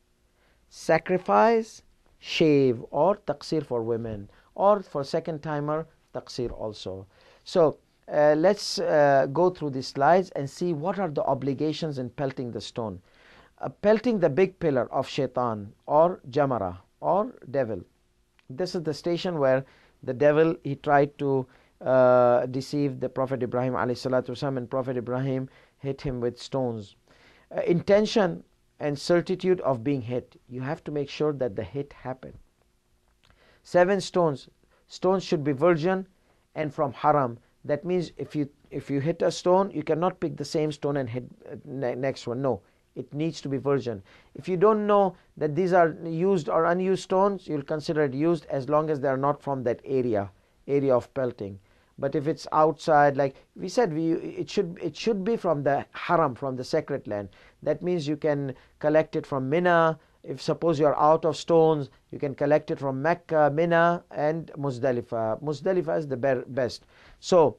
sacrifice, shave, or taqsir for women, or for second timer, taqsir also. So let's go through these slides and see what are the obligations in pelting the stone. Pelting the big pillar of shaitan or jamara or devil. This is the station where the devil, he tried to deceive the Prophet Ibrahim ﷺ, and Prophet Ibrahim hit him with stones. Intention and certitude of being hit. You have to make sure that the hit happened. 7 stones. Stones should be virgin and from haram. That means if you hit a stone, you cannot pick the same stone and hit next one. No, it needs to be virgin. If you don't know that these are used or unused stones, you'll consider it used as long as they are not from that area of pelting. But if it's outside, like we said, it should be from the haram, from the sacred land. That means you can collect it from Mina. If suppose you are out of stones, you can collect it from Mecca, Mina, and Muzdalifah. Muzdalifah is the best. So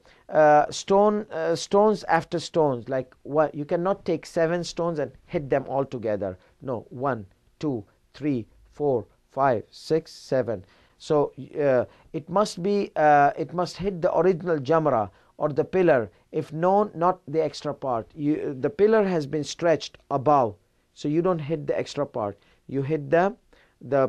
stones after stones, like what, you cannot take 7 stones and hit them all together. No, 1, 2, 3, 4, 5, 6, 7. So it must hit the original jamra or the pillar, if known, not the extra part. The pillar has been stretched above, so you don't hit the extra part. You hit the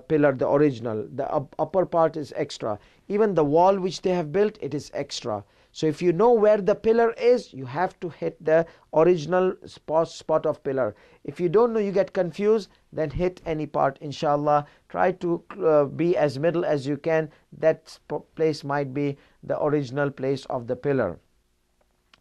pillar, the original. The upper part is extra. Even the wall which they have built, it is extra. So if you know where the pillar is, you have to hit the original spot of pillar. If you don't know, you get confused, then hit any part, inshallah. Try to be as middle as you can. That place might be the original place of the pillar.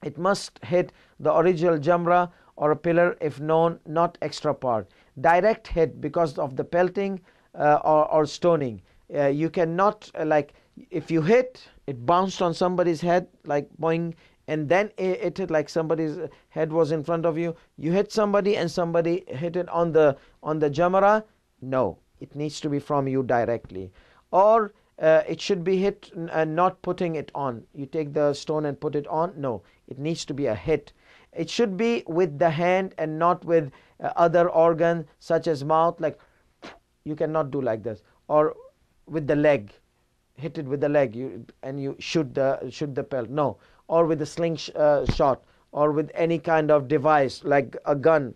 It must hit the original jamra or a pillar if known, not extra part. Direct hit because of the pelting or stoning. You cannot, like if you hit, it bounced on somebody's head, like boing, and then it hit, like somebody's head was in front of you. You hit somebody and somebody hit it on the jamara. No, it needs to be from you directly. Or it should be hit and not putting it on. You take the stone and put it on. No, it needs to be a hit. It should be with the hand and not with other organ such as mouth. Like you cannot do like this. Or with the leg, hit it with the leg, and you shoot the pelt. No. Or with a slingshot, or with any kind of device like a gun,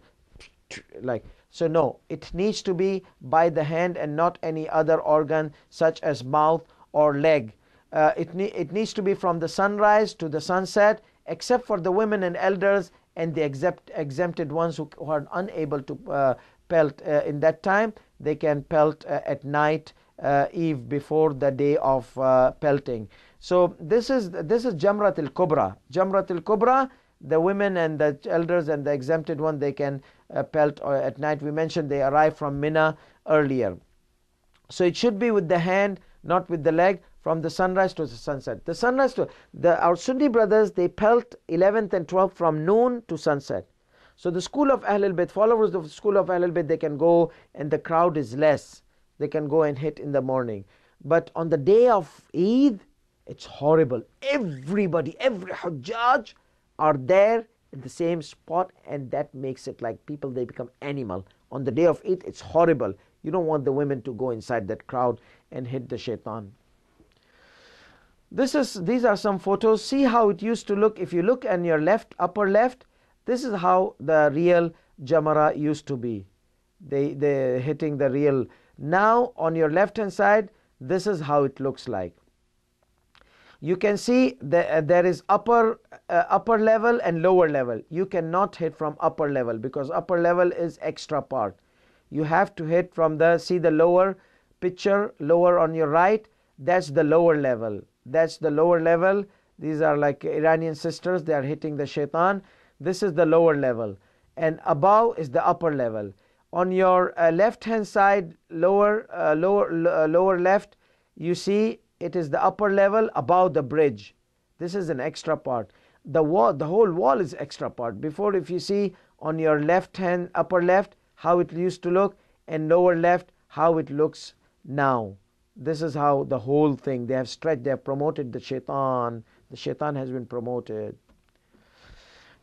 like so. No, it needs to be by the hand and not any other organ such as mouth or leg. It needs to be from the sunrise to the sunset, except for the women and elders and the exempted ones who are unable to pelt in that time. They can pelt at night eve before the day of pelting. So this is Jamrat al-Kubra. Jamrat al-Kubra, the women and the elders and the exempted one, they can pelt at night. We mentioned they arrive from Mina earlier. So it should be with the hand, not with the leg, from the sunrise to the sunset. The sunrise to our Sunni brothers, they pelt 11th and 12th from noon to sunset. So the school of Ahlul Bayt, followers of the school of Ahlul Bayt, they can go and the crowd is less. They can go and hit in the morning. But on the day of Eid, it's horrible. Everybody, every Hujjaj are there at the same spot, and that makes it like people, they become animal. On the day of Eid, it's horrible. You don't want the women to go inside that crowd and hit the shaitan. These are some photos. See how it used to look. If you look on your left, upper left, this is how the real Jamara used to be. They hitting the real. Now on your left hand side, this is how it looks like. You can see there is upper level and lower level. You cannot hit from upper level because upper level is extra part. You have to hit from see the lower picture, lower on your right. That's the lower level. That's the lower level. These are like Iranian sisters. They are hitting the shaitan. This is the lower level, and above is the upper level. On your left hand side, lower left, you see it is the upper level above the bridge. This is an extra part. The whole wall is extra part. Before, if you see on your left hand, upper left, how it used to look, and lower left, how it looks now. This is how the whole thing, they have stretched, they have promoted the shaitan. The shaitan has been promoted.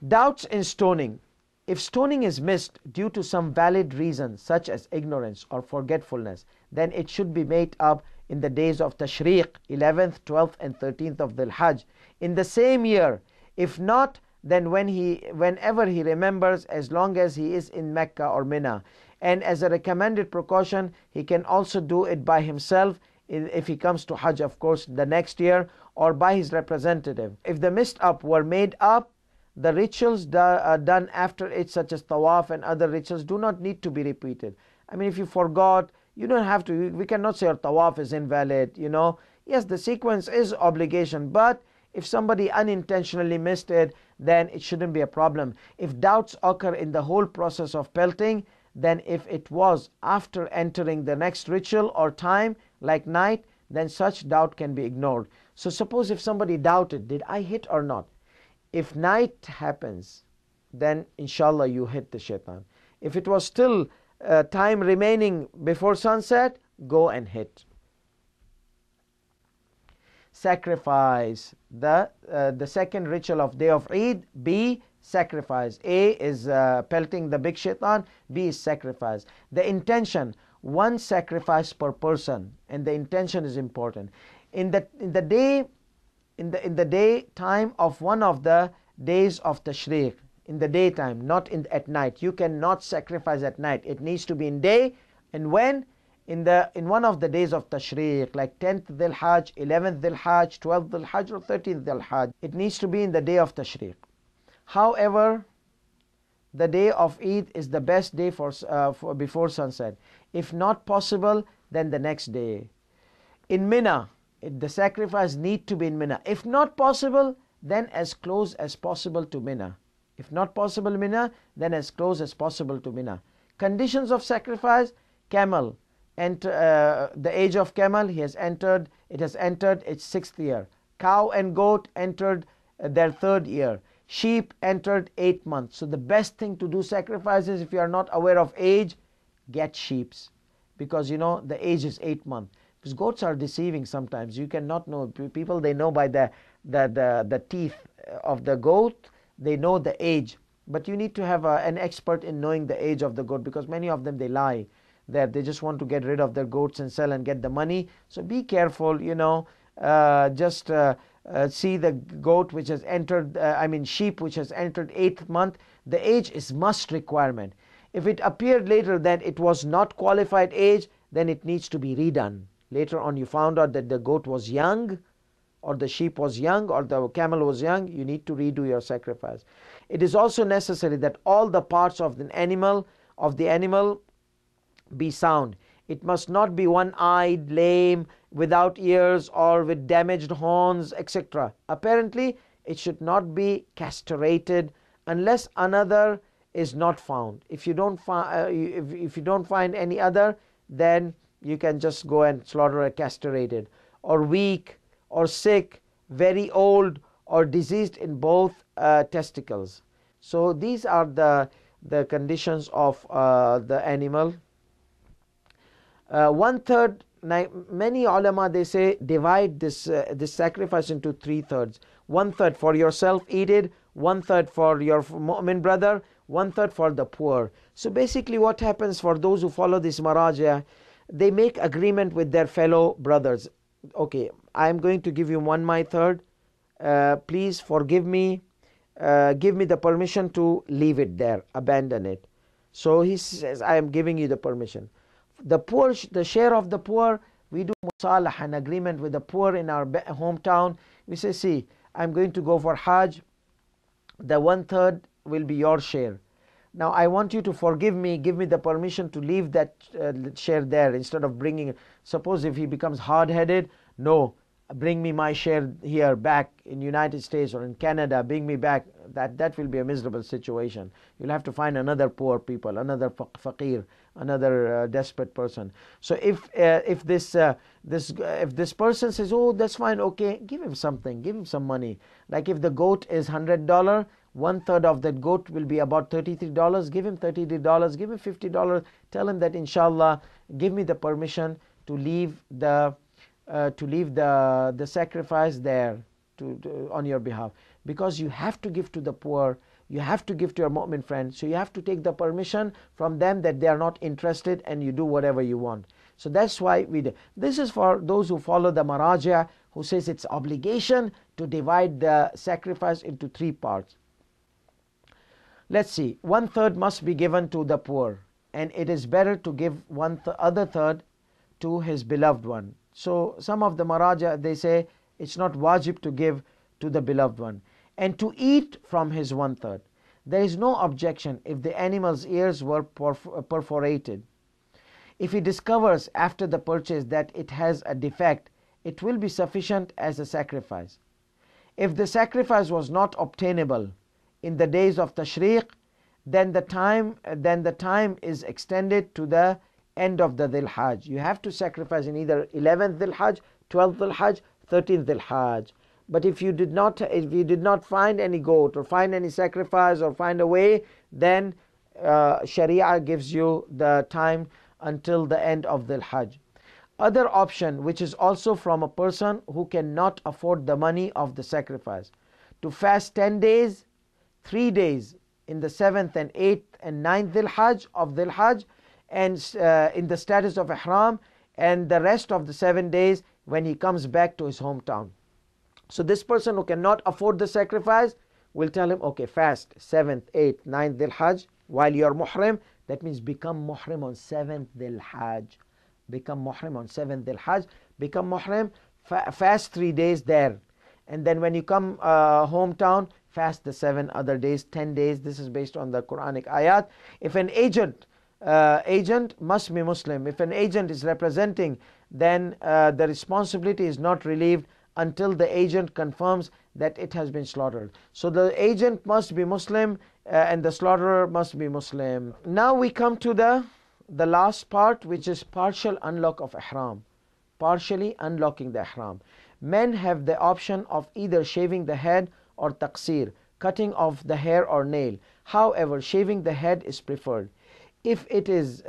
Doubts in stoning. If stoning is missed due to some valid reason, such as ignorance or forgetfulness, then it should be made up in the days of Tashriq, 11th, 12th and 13th of Dhul Hajj, in the same year. If not, then whenever he remembers, as long as he is in Mecca or Mina. And as a recommended precaution, he can also do it by himself if he comes to Hajj, of course, the next year, or by his representative. If the missed up were made up, the rituals done after it, such as tawaf and other rituals, do not need to be repeated. I mean, if you forgot, you don't have to. We cannot say your tawaf is invalid, Yes, the sequence is obligation, but if somebody unintentionally missed it, then it shouldn't be a problem. If doubts occur in the whole process of pelting, then if it was after entering the next ritual or time, like night, then such doubt can be ignored. So suppose if somebody doubted, did I hit or not? If night happens, then inshallah you hit the shaitan. If it was still time remaining before sunset, go and hit. Sacrifice. The second ritual of day of Eid, B, sacrifice. A is pelting the big shaitan, B is sacrifice. The intention, one sacrifice per person, and the intention is important. In the daytime of one of the days of Tashriq, in the daytime, not at night. You cannot sacrifice at night. It needs to be in day. And when? In one of the days of Tashriq, like 10th Dhul Hajj, 11th Dhul Hajj, 12th Dhul Hajj, or 13th Dhul Hajj. It needs to be in the day of Tashriq. However, the day of Eid is the best day for before sunset. If not possible, then the next day. In Mina, the sacrifice need to be in Mina. If not possible, then as close as possible to Mina. If not possible Mina, then as close as possible to Mina. Conditions of sacrifice: camel, and the age of camel, it has entered its 6th year. Cow and goat entered their 3rd year. Sheep entered 8th month. So the best thing to do sacrifices, if you are not aware of age, get sheeps, because the age is 8th month. Because goats are deceiving sometimes. You cannot know. People, they know by the teeth of the goat, they know the age. But you need to have an expert in knowing the age of the goat, because many of them, they lie. They just want to get rid of their goats and sell and get the money. So be careful, see the goat which has entered, sheep which has entered 8th month. The age is must requirement. If it appeared later that it was not qualified age, then it needs to be redone. Later on you found out that the goat was young, or the sheep was young, or the camel was young, you need to redo your sacrifice. It is also necessary that all the parts of the animal be sound. It must not be one-eyed, lame, without ears, or with damaged horns, etc. Apparently, it should not be castrated unless another is not found. If you don't if you don't find any other, then you can just go and slaughter a castrated, or weak, or sick, very old, or diseased in both testicles. So these are the conditions of the animal. One third, many ulama, they say, divide this sacrifice into 3/3. 1/3 for yourself, eat it. 1/3 for your mu'min brother. 1/3 for the poor. So basically what happens for those who follow this maraja, they make agreement with their fellow brothers. Okay, I am going to give you 1/3. Please forgive me. Give me the permission to leave it there, abandon it. So he says, I am giving you the permission. The poor, the share of the poor, we do musalah, an agreement with the poor in our hometown. We say, see, I'm going to go for Hajj. The 1/3 will be your share. Now I want you to forgive me, give me the permission to leave that share there instead of bringing it. Suppose if he becomes hard-headed, no, bring me my share here back in United States or in Canada, bring me back. That will be a miserable situation. You'll have to find another poor people, another faqir, another desperate person. So if this person says, oh, that's fine, okay, give him something, give him some money. Like if the goat is $100, 1/3 of that goat will be about $33. Give him $33, give him $50. Tell him that, inshallah, give me the permission to leave the sacrifice there on your behalf, because you have to give to the poor, you have to give to your mu'min friend, so you have to take the permission from them that they are not interested, and you do whatever you want. So that's why we do. This is for those who follow the maraja, who says it's obligation to divide the sacrifice into 3 parts. Let's see, 1/3 must be given to the poor, and it is better to give other third to his beloved one. So some of the maraja, they say it's not wajib to give to the beloved one, and to eat from his 1/3. There is no objection if the animal's ears were perforated. If he discovers after the purchase that it has a defect, it will be sufficient as a sacrifice. If the sacrifice was not obtainable in the days of Tashriq, then the time is extended to the end of the Dhul Hajj. You have to sacrifice in either 11th Dhul Hajj, 12th Dhul Hajj, 13th Dhul Hajj. But if you did not find any goat or find any sacrifice or find a way, then Sharia gives you the time until the end of Dhul Hajj. Other option, which is also from a person who cannot afford the money of the sacrifice, to fast 10 days, 3 days in the 7th and 8th and 9th Dhul Hajj, and in the status of ihram, and the rest of the 7 days when he comes back to his hometown. So this person who cannot afford the sacrifice, will tell him, okay, fast 7th, 8th, 9th Dhul Hajj while you are muhrim. That means become muhrim on 7th Dhul Hajj. Become muhrim on 7th Dhul Hajj. Become muhrim, fast 3 days there. And then when you come hometown, fast the 7 other days, 10 days. This is based on the Quranic ayat. If an agent must be Muslim. If an agent is representing, then the responsibility is not relieved until the agent confirms that it has been slaughtered. So the agent must be Muslim and the slaughterer must be Muslim. Now we come to the last part, which is partial unlock of ihram. Partially unlocking the ihram. Men have the option of either shaving the head or taqsir, cutting off the hair or nail. However, shaving the head is preferred. If it is,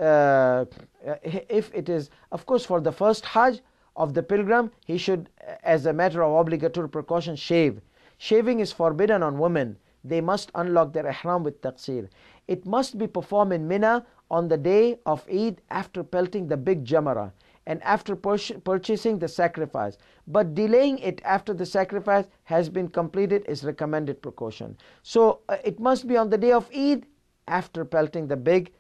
of course, for the first Hajj of the pilgrim, he should, as a matter of obligatory precaution, shave. Shaving is forbidden on women. They must unlock their ihram with taqsir. It must be performed in Mina on the day of Eid after pelting the big jamara and after purchasing the sacrifice. But delaying it after the sacrifice has been completed is recommended precaution. So it must be on the day of Eid after pelting the big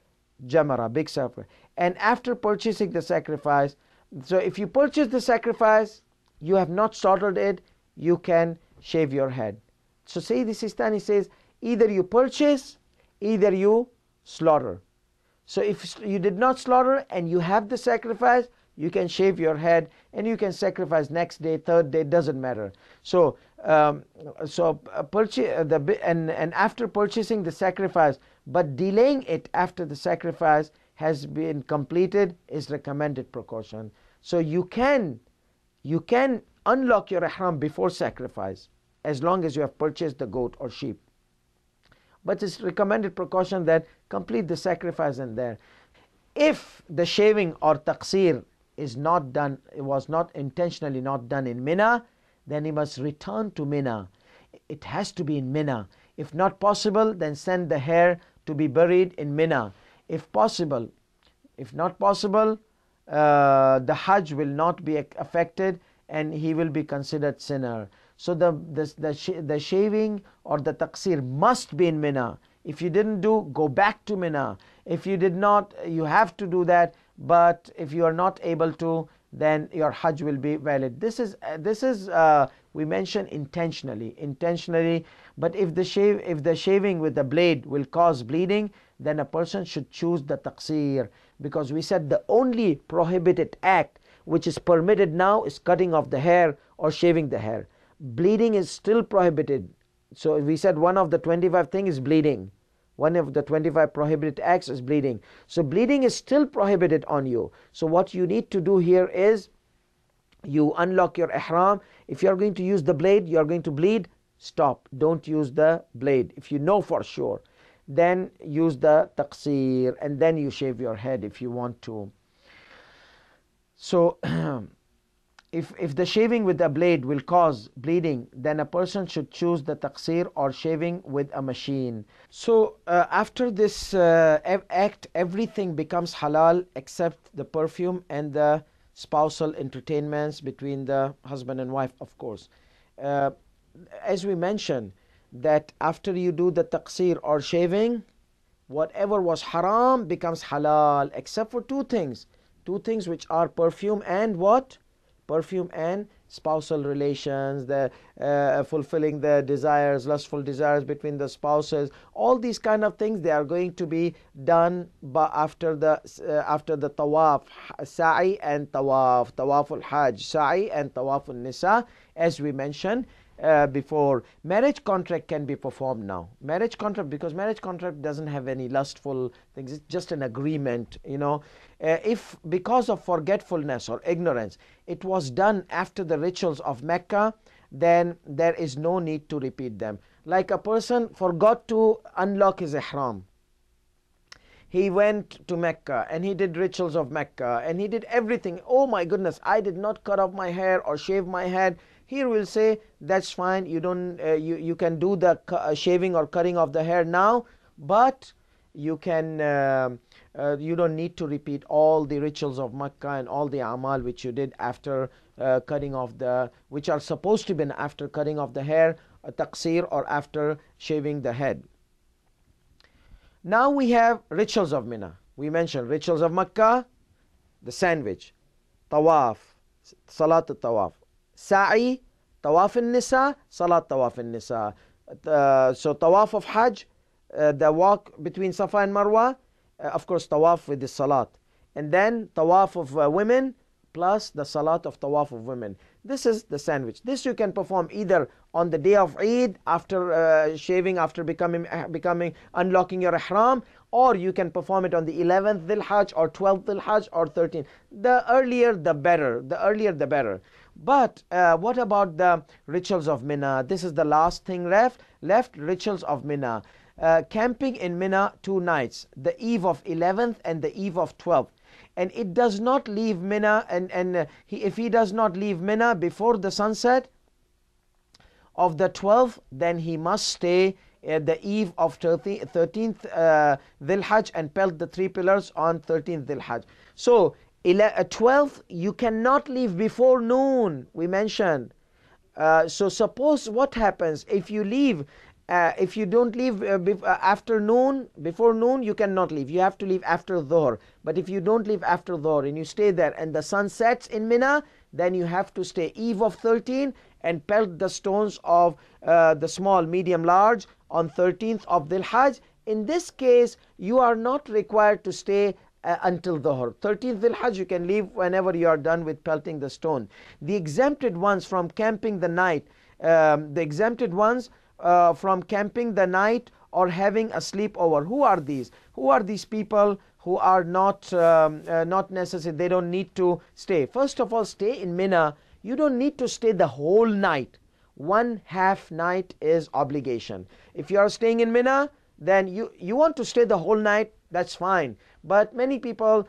jamara, big sacrifice, and after purchasing the sacrifice. So if you purchase the sacrifice, you have not slaughtered it, you can shave your head. So Sayyid Sistani says, either you purchase, either you slaughter. So if you did not slaughter and you have the sacrifice, you can shave your head and you can sacrifice next day, third day, doesn't matter. So and after purchasing the sacrifice, but delaying it after the sacrifice has been completed is recommended precaution. So you can unlock your ihram before sacrifice as long as you have purchased the goat or sheep. But it's recommended precaution that complete the sacrifice and there. If the shaving or taqsir is not done, it was not intentionally not done in Mina, then he must return to Mina. It has to be in Mina. If not possible, then send the hair to be buried in Mina. If possible, if not possible, the Hajj will not be affected and he will be considered sinner. So the shaving or the taqsir must be in Mina. If you didn't do, go back to Mina. If you did not, you have to do that. But if you are not able to, then your Hajj will be valid. This is we mention intentionally. But if the shaving with the blade will cause bleeding, then a person should choose the taqsir, because we said the only prohibited act which is permitted now is cutting off the hair or shaving the hair. Bleeding is still prohibited. So we said one of the 25 things is bleeding. One of the 25 prohibited acts is bleeding. So bleeding is still prohibited on you. So what you need to do here is you unlock your ihram. If you are going to use the blade, you are going to bleed, stop. Don't use the blade. If you know for sure, then use the taqsir and then you shave your head if you want to. So if the shaving with a blade will cause bleeding, then a person should choose the taqsir or shaving with a machine. So after this act, everything becomes halal except the perfume and the spousal entertainments between the husband and wife, of course. As we mentioned, that after you do the taqsir or shaving, whatever was haram becomes halal except for two things which are perfume and what? Perfume and spousal relations, the fulfilling the desires, lustful desires between the spouses. All these kind of things, they are going to be done after the tawaf, sa'i and tawaf, tawaful hajj, sa'i and tawaful nisa, as we mentioned before. Marriage contract can be performed now. Marriage contract, because marriage contract doesn't have any lustful things, it's just an agreement, if because of forgetfulness or ignorance it was done after the rituals of Mecca, then there is no need to repeat them. Like a person forgot to unlock his ihram. He went to Mecca and he did rituals of Mecca and he did everything. Oh my goodness, I did not cut off my hair or shave my head. Here we'll say that's fine. You don't. You can do the shaving or cutting of the hair now, but you can. You don't need to repeat all the rituals of Mecca and all the amal which you did after cutting off which are supposed to be after cutting off the hair, taqsir, or after shaving the head. Now we have rituals of Mina. We mentioned rituals of Mecca, the sandwich, tawaf, salat al-tawaf, sa'i, tawaf al-nisa, salat tawaf al-nisa. So tawaf of Hajj, the walk between Safa and Marwa, of course tawaf with the salat, and then tawaf of women plus the salat of tawaf of women. This is the sandwich. This you can perform either on the day of Eid after shaving, after unlocking your ihram, or you can perform it on the 11th Dhul Hajj or 12th Dhul Hajj or 13th. The earlier the better. The earlier the better. But what about the rituals of Mina? This is the last thing left. Rituals of Mina. Camping in Mina 2 nights, the eve of 11th and the eve of 12th. And it does not leave Mina, if he does not leave Mina before the sunset of the 12th, then he must stay at the eve of 13th Dhul Hajj and pelt the 3 pillars on 13th Dhul Hajj. So 12th you cannot leave before noon, we mentioned. So suppose what happens if you leave. If you don't leave after noon, before noon, you cannot leave. You have to leave after Dhuhr. But if you don't leave after Dhuhr and you stay there and the sun sets in Mina, then you have to stay eve of 13 and pelt the stones of the small, medium, large on 13th of Dhul Hajj In this case, you are not required to stay until Dhuhr. 13th Dhul Hajj, you can leave whenever you are done with pelting the stone. The exempted ones from camping the night, from camping the night or having a sleepover. Who are these? Who are these people who are not necessary? They don't need to stay. First of all, stay in Mina. You don't need to stay the whole night. 1/2 night is obligation. If you are staying in Mina, then you want to stay the whole night, that's fine. But many people,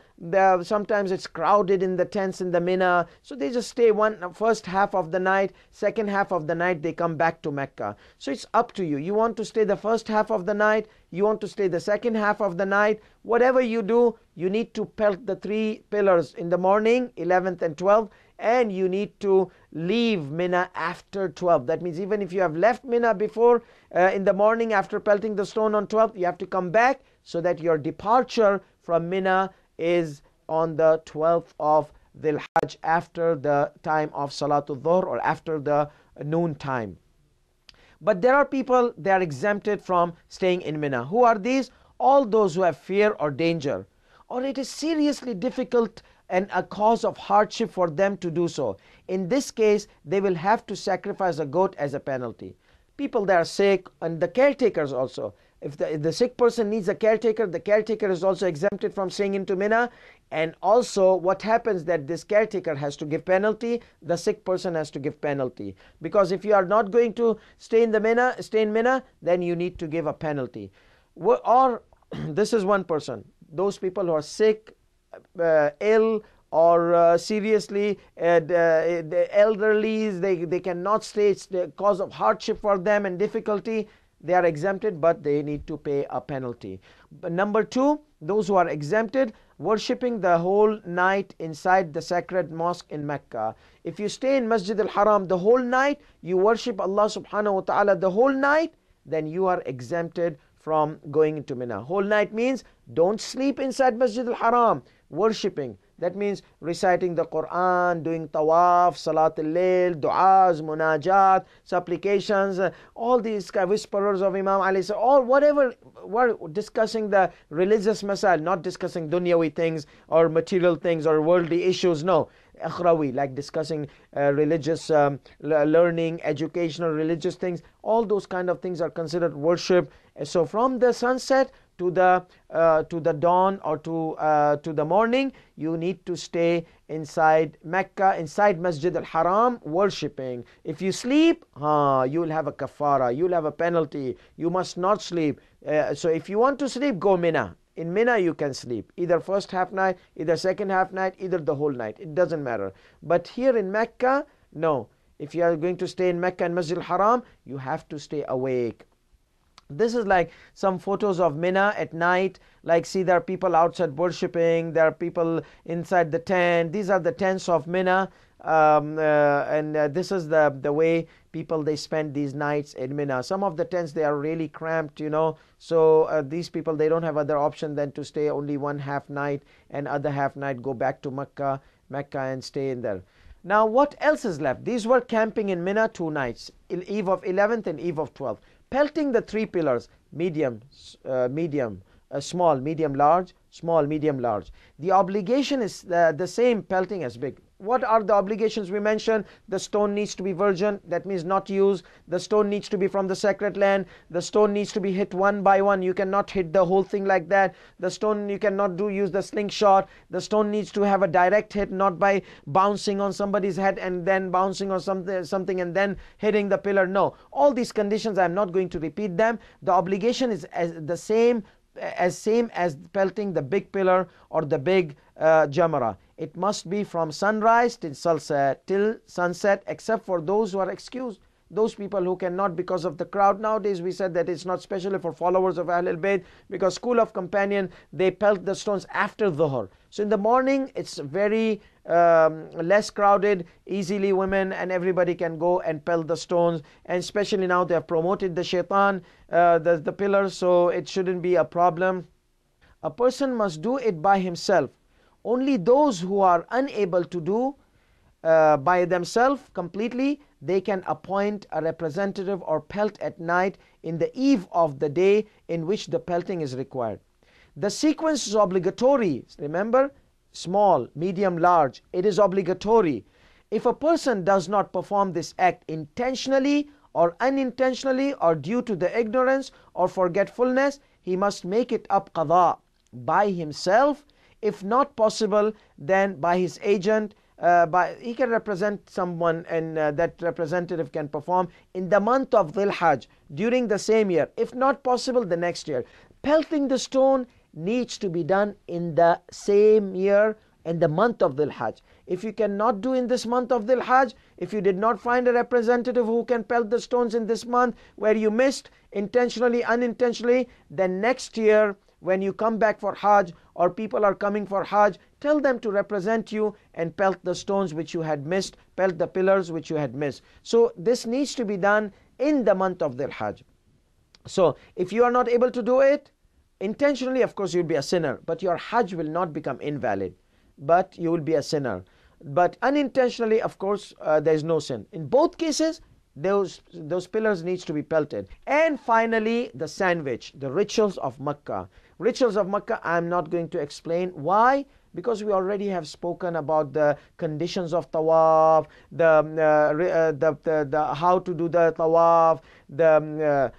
sometimes it's crowded in the tents in the Mina, so they just stay first half of the night, second half of the night they come back to Mecca. So it's up to you. You want to stay the first half of the night, you want to stay the second half of the night, whatever you do, you need to pelt the 3 pillars in the morning, 11th and 12th, and you need to leave Mina after 12. That means even if you have left Mina before, in the morning after pelting the stone on 12th, you have to come back so that your departure from Mina is on the 12th of Dhul Hajj, after the time of Salatul Dhuhr or after the noon time. But there are people, they are exempted from staying in Mina. Who are these? All those who have fear or danger, or it is seriously difficult and a cause of hardship for them to do so. In this case, they will have to sacrifice a goat as a penalty. People that are sick, and the caretakers also. If the sick person needs a caretaker, the caretaker is also exempted from staying into Mina. And also what happens that this caretaker has to give penalty, the sick person has to give penalty. Because if you are not going to stay in Mina, then you need to give a penalty. Or this is one person. Those people who are sick, ill, or seriously the elderly, they cannot stay, it's the cause of hardship for them and difficulty, they are exempted, but they need to pay a penalty. But number 2, those who are exempted, worshipping the whole night inside the sacred mosque in Mecca. If you stay in Masjid al-Haram the whole night, you worship Allah subhanahu wa ta'ala the whole night, then you are exempted from going into Mina. Whole night means don't sleep inside Masjid al-Haram, worshipping. That means reciting the Quran, doing tawaf, salat al-layl, du'as, munajat, supplications, all these whisperers of Imam Ali, all whatever, we're discussing the religious masail, not discussing dunyawi things or material things or worldly issues, no. Akhrawi, like discussing religious learning, educational, religious things, all those kind of things are considered worship. So from the sunset to the dawn or to the morning, you need to stay inside Mecca, inside Masjid al-Haram, worshipping. If you sleep, you will have a kafara, you will have a penalty. You must not sleep. So if you want to sleep, go Mina. In Mina you can sleep, either first half night, either second half night, either the whole night, it doesn't matter. But here in Mecca, no. If you are going to stay in Mecca and Masjid al-Haram, you have to stay awake. This is like some photos of Mina at night. Like, see, there are people outside worshipping, there are people inside the tent. These are the tents of Mina. This is the way people, they spend these nights in Mina. Some of the tents, they are really cramped, so these people, they don't have other option than to stay only 1/2 night, and other half night go back to Mecca and stay in there. Now what else is left? These were camping in Mina 2 nights, eve of 11th and eve of 12th. Pelting the 3 pillars, medium, small, medium, large, small, medium, large. The obligation is the same pelting as big. What are the obligations we mentioned? The stone needs to be virgin, that means not used. The stone needs to be from the sacred land. The stone needs to be hit one by one. You cannot hit the whole thing like that. The stone, you cannot use the slingshot. The stone needs to have a direct hit, not by bouncing on somebody's head and then bouncing on something and then hitting the pillar. No, all these conditions, I am not going to repeat them. The obligation is the same as pelting the big pillar or the big jamara. It must be from sunrise till sunset, except for those who are excused. Those people who cannot because of the crowd. Nowadays we said that it's not specially for followers of Ahlul Bayt, because School of Companion, they pelt the stones after Dhuhr. So in the morning it's very less crowded, easily women and everybody can go and pelt the stones, and especially now they have promoted the shaitan, the pillars, so it shouldn't be a problem. A person must do it by himself. Only those who are unable to do by themselves completely, they can appoint a representative or pelt at night in the eve of the day in which the pelting is required. The sequence is obligatory. Remember, small, medium, large. It is obligatory. If a person does not perform this act intentionally or unintentionally or due to the ignorance or forgetfulness, he must make it up qada by himself. If not possible, then by his agent. He can represent someone, and that representative can perform in the month of Dhul Hajj during the same year. If not possible, the next year. Pelting the stone needs to be done in the same year in the month of Dhul Hajj. If you cannot do in this month of Dhul Hajj, if you did not find a representative who can pelt the stones in this month where you missed intentionally, unintentionally, then next year when you come back for Hajj or people are coming for Hajj, tell them to represent you and pelt the stones which you had missed, pelt the pillars which you had missed. So this needs to be done in the month of Dhul Hajj. So if you are not able to do it intentionally, of course you'll be a sinner, but your Hajj will not become invalid, but you will be a sinner. But unintentionally, of course, there is no sin. In both cases, those pillars needs to be pelted. And finally, the sandwich, the rituals of Makkah. Rituals of Makkah, I am not going to explain. Why? Because we already have spoken about the conditions of tawaf, the how to do the tawaf, the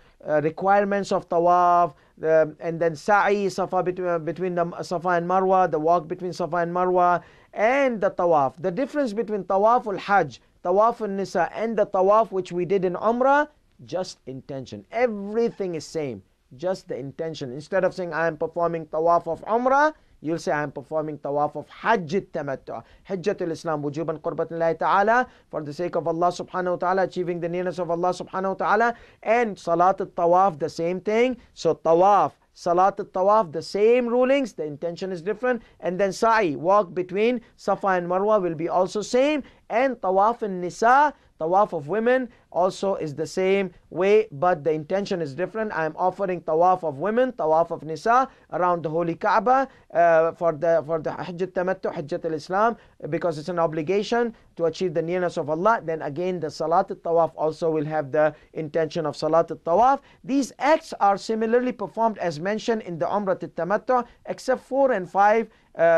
requirements of tawaf, and then sa'i, safa between the Safa and Marwa, the walk between Safa and Marwa, and the tawaf. The difference between tawaf al-Hajj, tawaf al-Nisa, and the tawaf which we did in Umrah, just intention. Everything is same, just the intention. Instead of saying I am performing tawaf of Umrah, you'll say I am performing tawaf of Hajj Tamattu, Hajjatul Islam, wujuban qurbatillahi ta'ala, for the sake of Allah subhanahu wa ta'ala, achieving the nearness of Allah subhanahu wa ta'ala. And Salat al-Tawaf, the same thing. So tawaf, Salat al-Tawaf, the same rulings, the intention is different. And then sa'i, walk between Safa and Marwa, will be also same. And tawaf al-Nisa, tawaf of women, also is the same way, but the intention is different. I am offering tawaf of women, tawaf of Nisa around the holy Kaaba for the Hajjat Tamattu, Hajjat al-Islam, because it's an obligation to achieve the nearness of Allah. Then again, the Salat al-Tawaf also will have the intention of Salat al-Tawaf. These acts are similarly performed as mentioned in the Umrah al-Tamattu, except 4 and 5,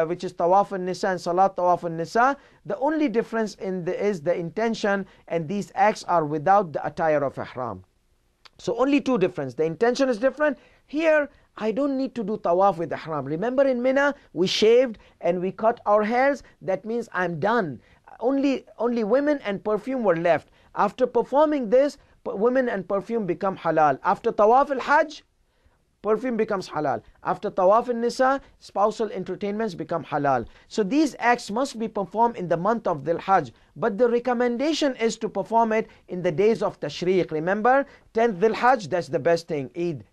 which is Tawaf al-Nisa and Salat Tawaf al-Nisa. The only difference is the intention, and these acts are without the attire of Ihram. So only two difference. The intention is different. Here, I don't need to do tawaf with ihram. Remember in Mina, we shaved and we cut our hairs. That means I'm done. Only women and perfume were left. After performing this, women and perfume become halal. After tawaf al-Hajj, perfume becomes halal. After tawaf al-Nisa, spousal entertainments become halal. So these acts must be performed in the month of Dhul Hajj. But the recommendation is to perform it in the days of Tashriq. Remember, 10th Dhul Hajj, that's the best thing,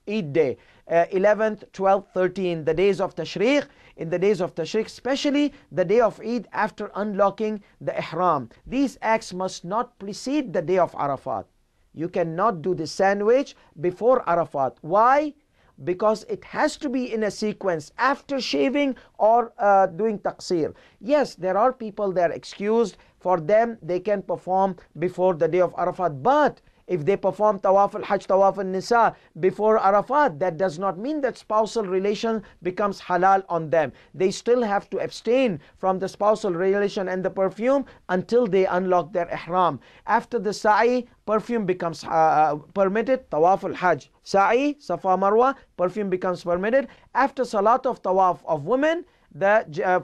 Eid day. 11th, 12th, 13th, the days of Tashriq. In the days of Tashriq, especially the day of Eid after unlocking the Ihram. These acts must not precede the day of Arafat. You cannot do the sandwich before Arafat. Why? Because it has to be in a sequence after shaving or doing taqsir. Yes, there are people, they are excused. For them, they can perform before the day of Arafat. But if they perform Tawaf al-Hajj, Tawaf al-Nisa before Arafat, that does not mean that spousal relation becomes halal on them. They still have to abstain from the spousal relation and the perfume until they unlock their ihram. After the sa'i, perfume becomes permitted, Tawaf al-Hajj. Sa'i, Safa Marwa, perfume becomes permitted. After Salat of Tawaf of women,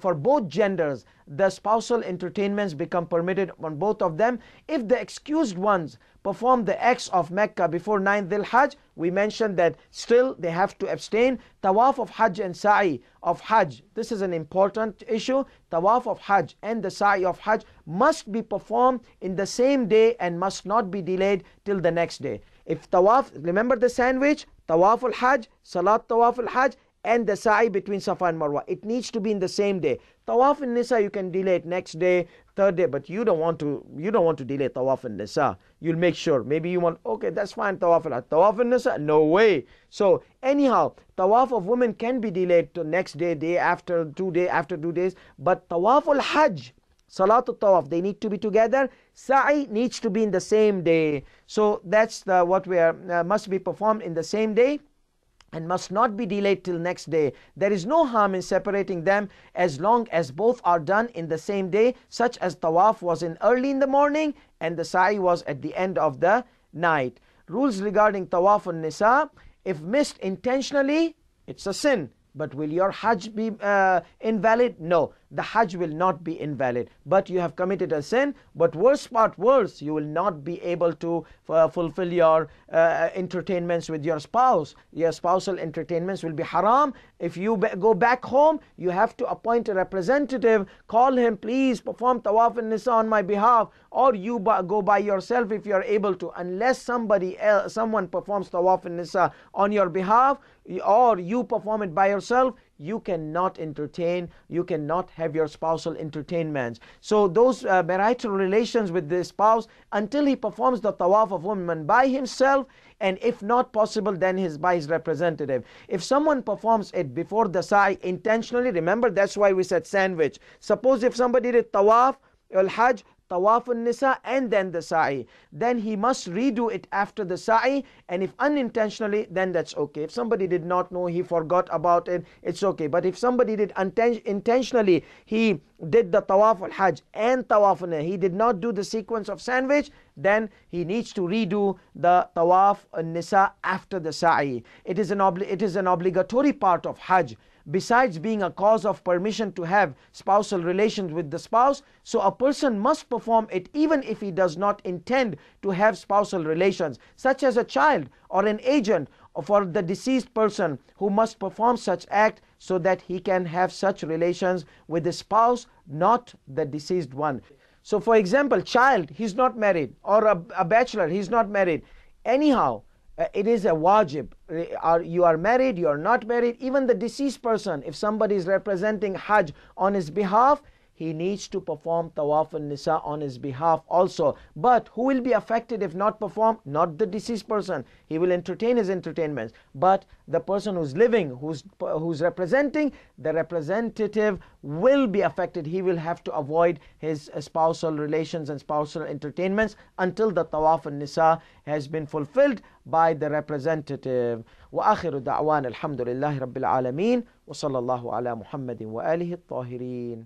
for both genders, the spousal entertainments become permitted on both of them. If the excused ones perform the acts of Mecca before 9th Dhul Hajj, we mentioned that still they have to abstain. Tawaf of Hajj and Sa'i of Hajj, this is an important issue. Tawaf of Hajj and the Sa'i of Hajj must be performed in the same day and must not be delayed till the next day. If Tawaf, remember the sandwich, Tawaf al-Hajj, Salat Tawaf al-Hajj, and the sa'i between Safa and Marwa, it needs to be in the same day. Tawaf in Nisa, you can delay it next day, third day, but you don't want to delay Tawaf in Nisa. You'll make sure. Maybe you want, okay, that's fine, Tawaf al-Hajj. Tawaf in Nisa, no way. So anyhow, Tawaf of women can be delayed to next day, day after, 2 days, but Tawaf al-Hajj, Salatul Tawaf, they need to be together. Sa'i needs to be in the same day. So that's what we are, must be performed in the same day and must not be delayed till next day. There is no harm in separating them as long as both are done in the same day, such as Tawaf was in early in the morning and the Sa'i was at the end of the night. Rules regarding Tawaf al-Nisa: if missed intentionally, it's a sin. But will your Hajj be invalid? No, the Hajj will not be invalid. But you have committed a sin. But worse, you will not be able to fulfill your entertainments with your spouse. Your spousal entertainments will be haram. If you go back home, you have to appoint a representative. Call him, please perform Tawaf al-Nisa on my behalf. Or you go by yourself if you are able to. Unless someone performs Tawaf al-Nisa on your behalf, or you perform it by yourself, you cannot entertain, you cannot have your spousal entertainments. So those marital relations with the spouse, until he performs the Tawaf of woman by himself, and if not possible, then by his representative. If someone performs it before the Sa'i intentionally, remember that's why we said sandwich. Suppose if somebody did Tawaf al-Hajj, Tawaf al-Nisa and then the Sa'i, then he must redo it after the Sa'i, and if unintentionally, then that's okay. If somebody did not know, he forgot about it, it's okay. But if somebody did intentionally, he did the Tawaf al-Hajj and Tawaf al-Nisa, he did not do the sequence of sandwich, then he needs to redo the Tawaf al-Nisa after the Sa'i. It is an obligatory part of Hajj, besides being a cause of permission to have spousal relations with the spouse. So a person must perform it even if he does not intend to have spousal relations, such as a child or an agent for the deceased person, who must perform such act so that he can have such relations with the spouse, not the deceased one. So for example, child, he's not married, or a bachelor, he's not married. Anyhow, it is a wajib. You are married, you are not married, even the deceased person, if somebody is representing Hajj on his behalf, he needs to perform Tawaf al-Nisa on his behalf also. But who will be affected if not performed? Not the deceased person. He will entertain his entertainments. But the person who's living, who's representing, the representative will be affected. He will have to avoid his spousal relations and spousal entertainments until the Tawaf al-Nisa has been fulfilled by the representative. وآخر دعوان الحمد لله رب العالمين وصلى الله على محمد وآله الطاهرين.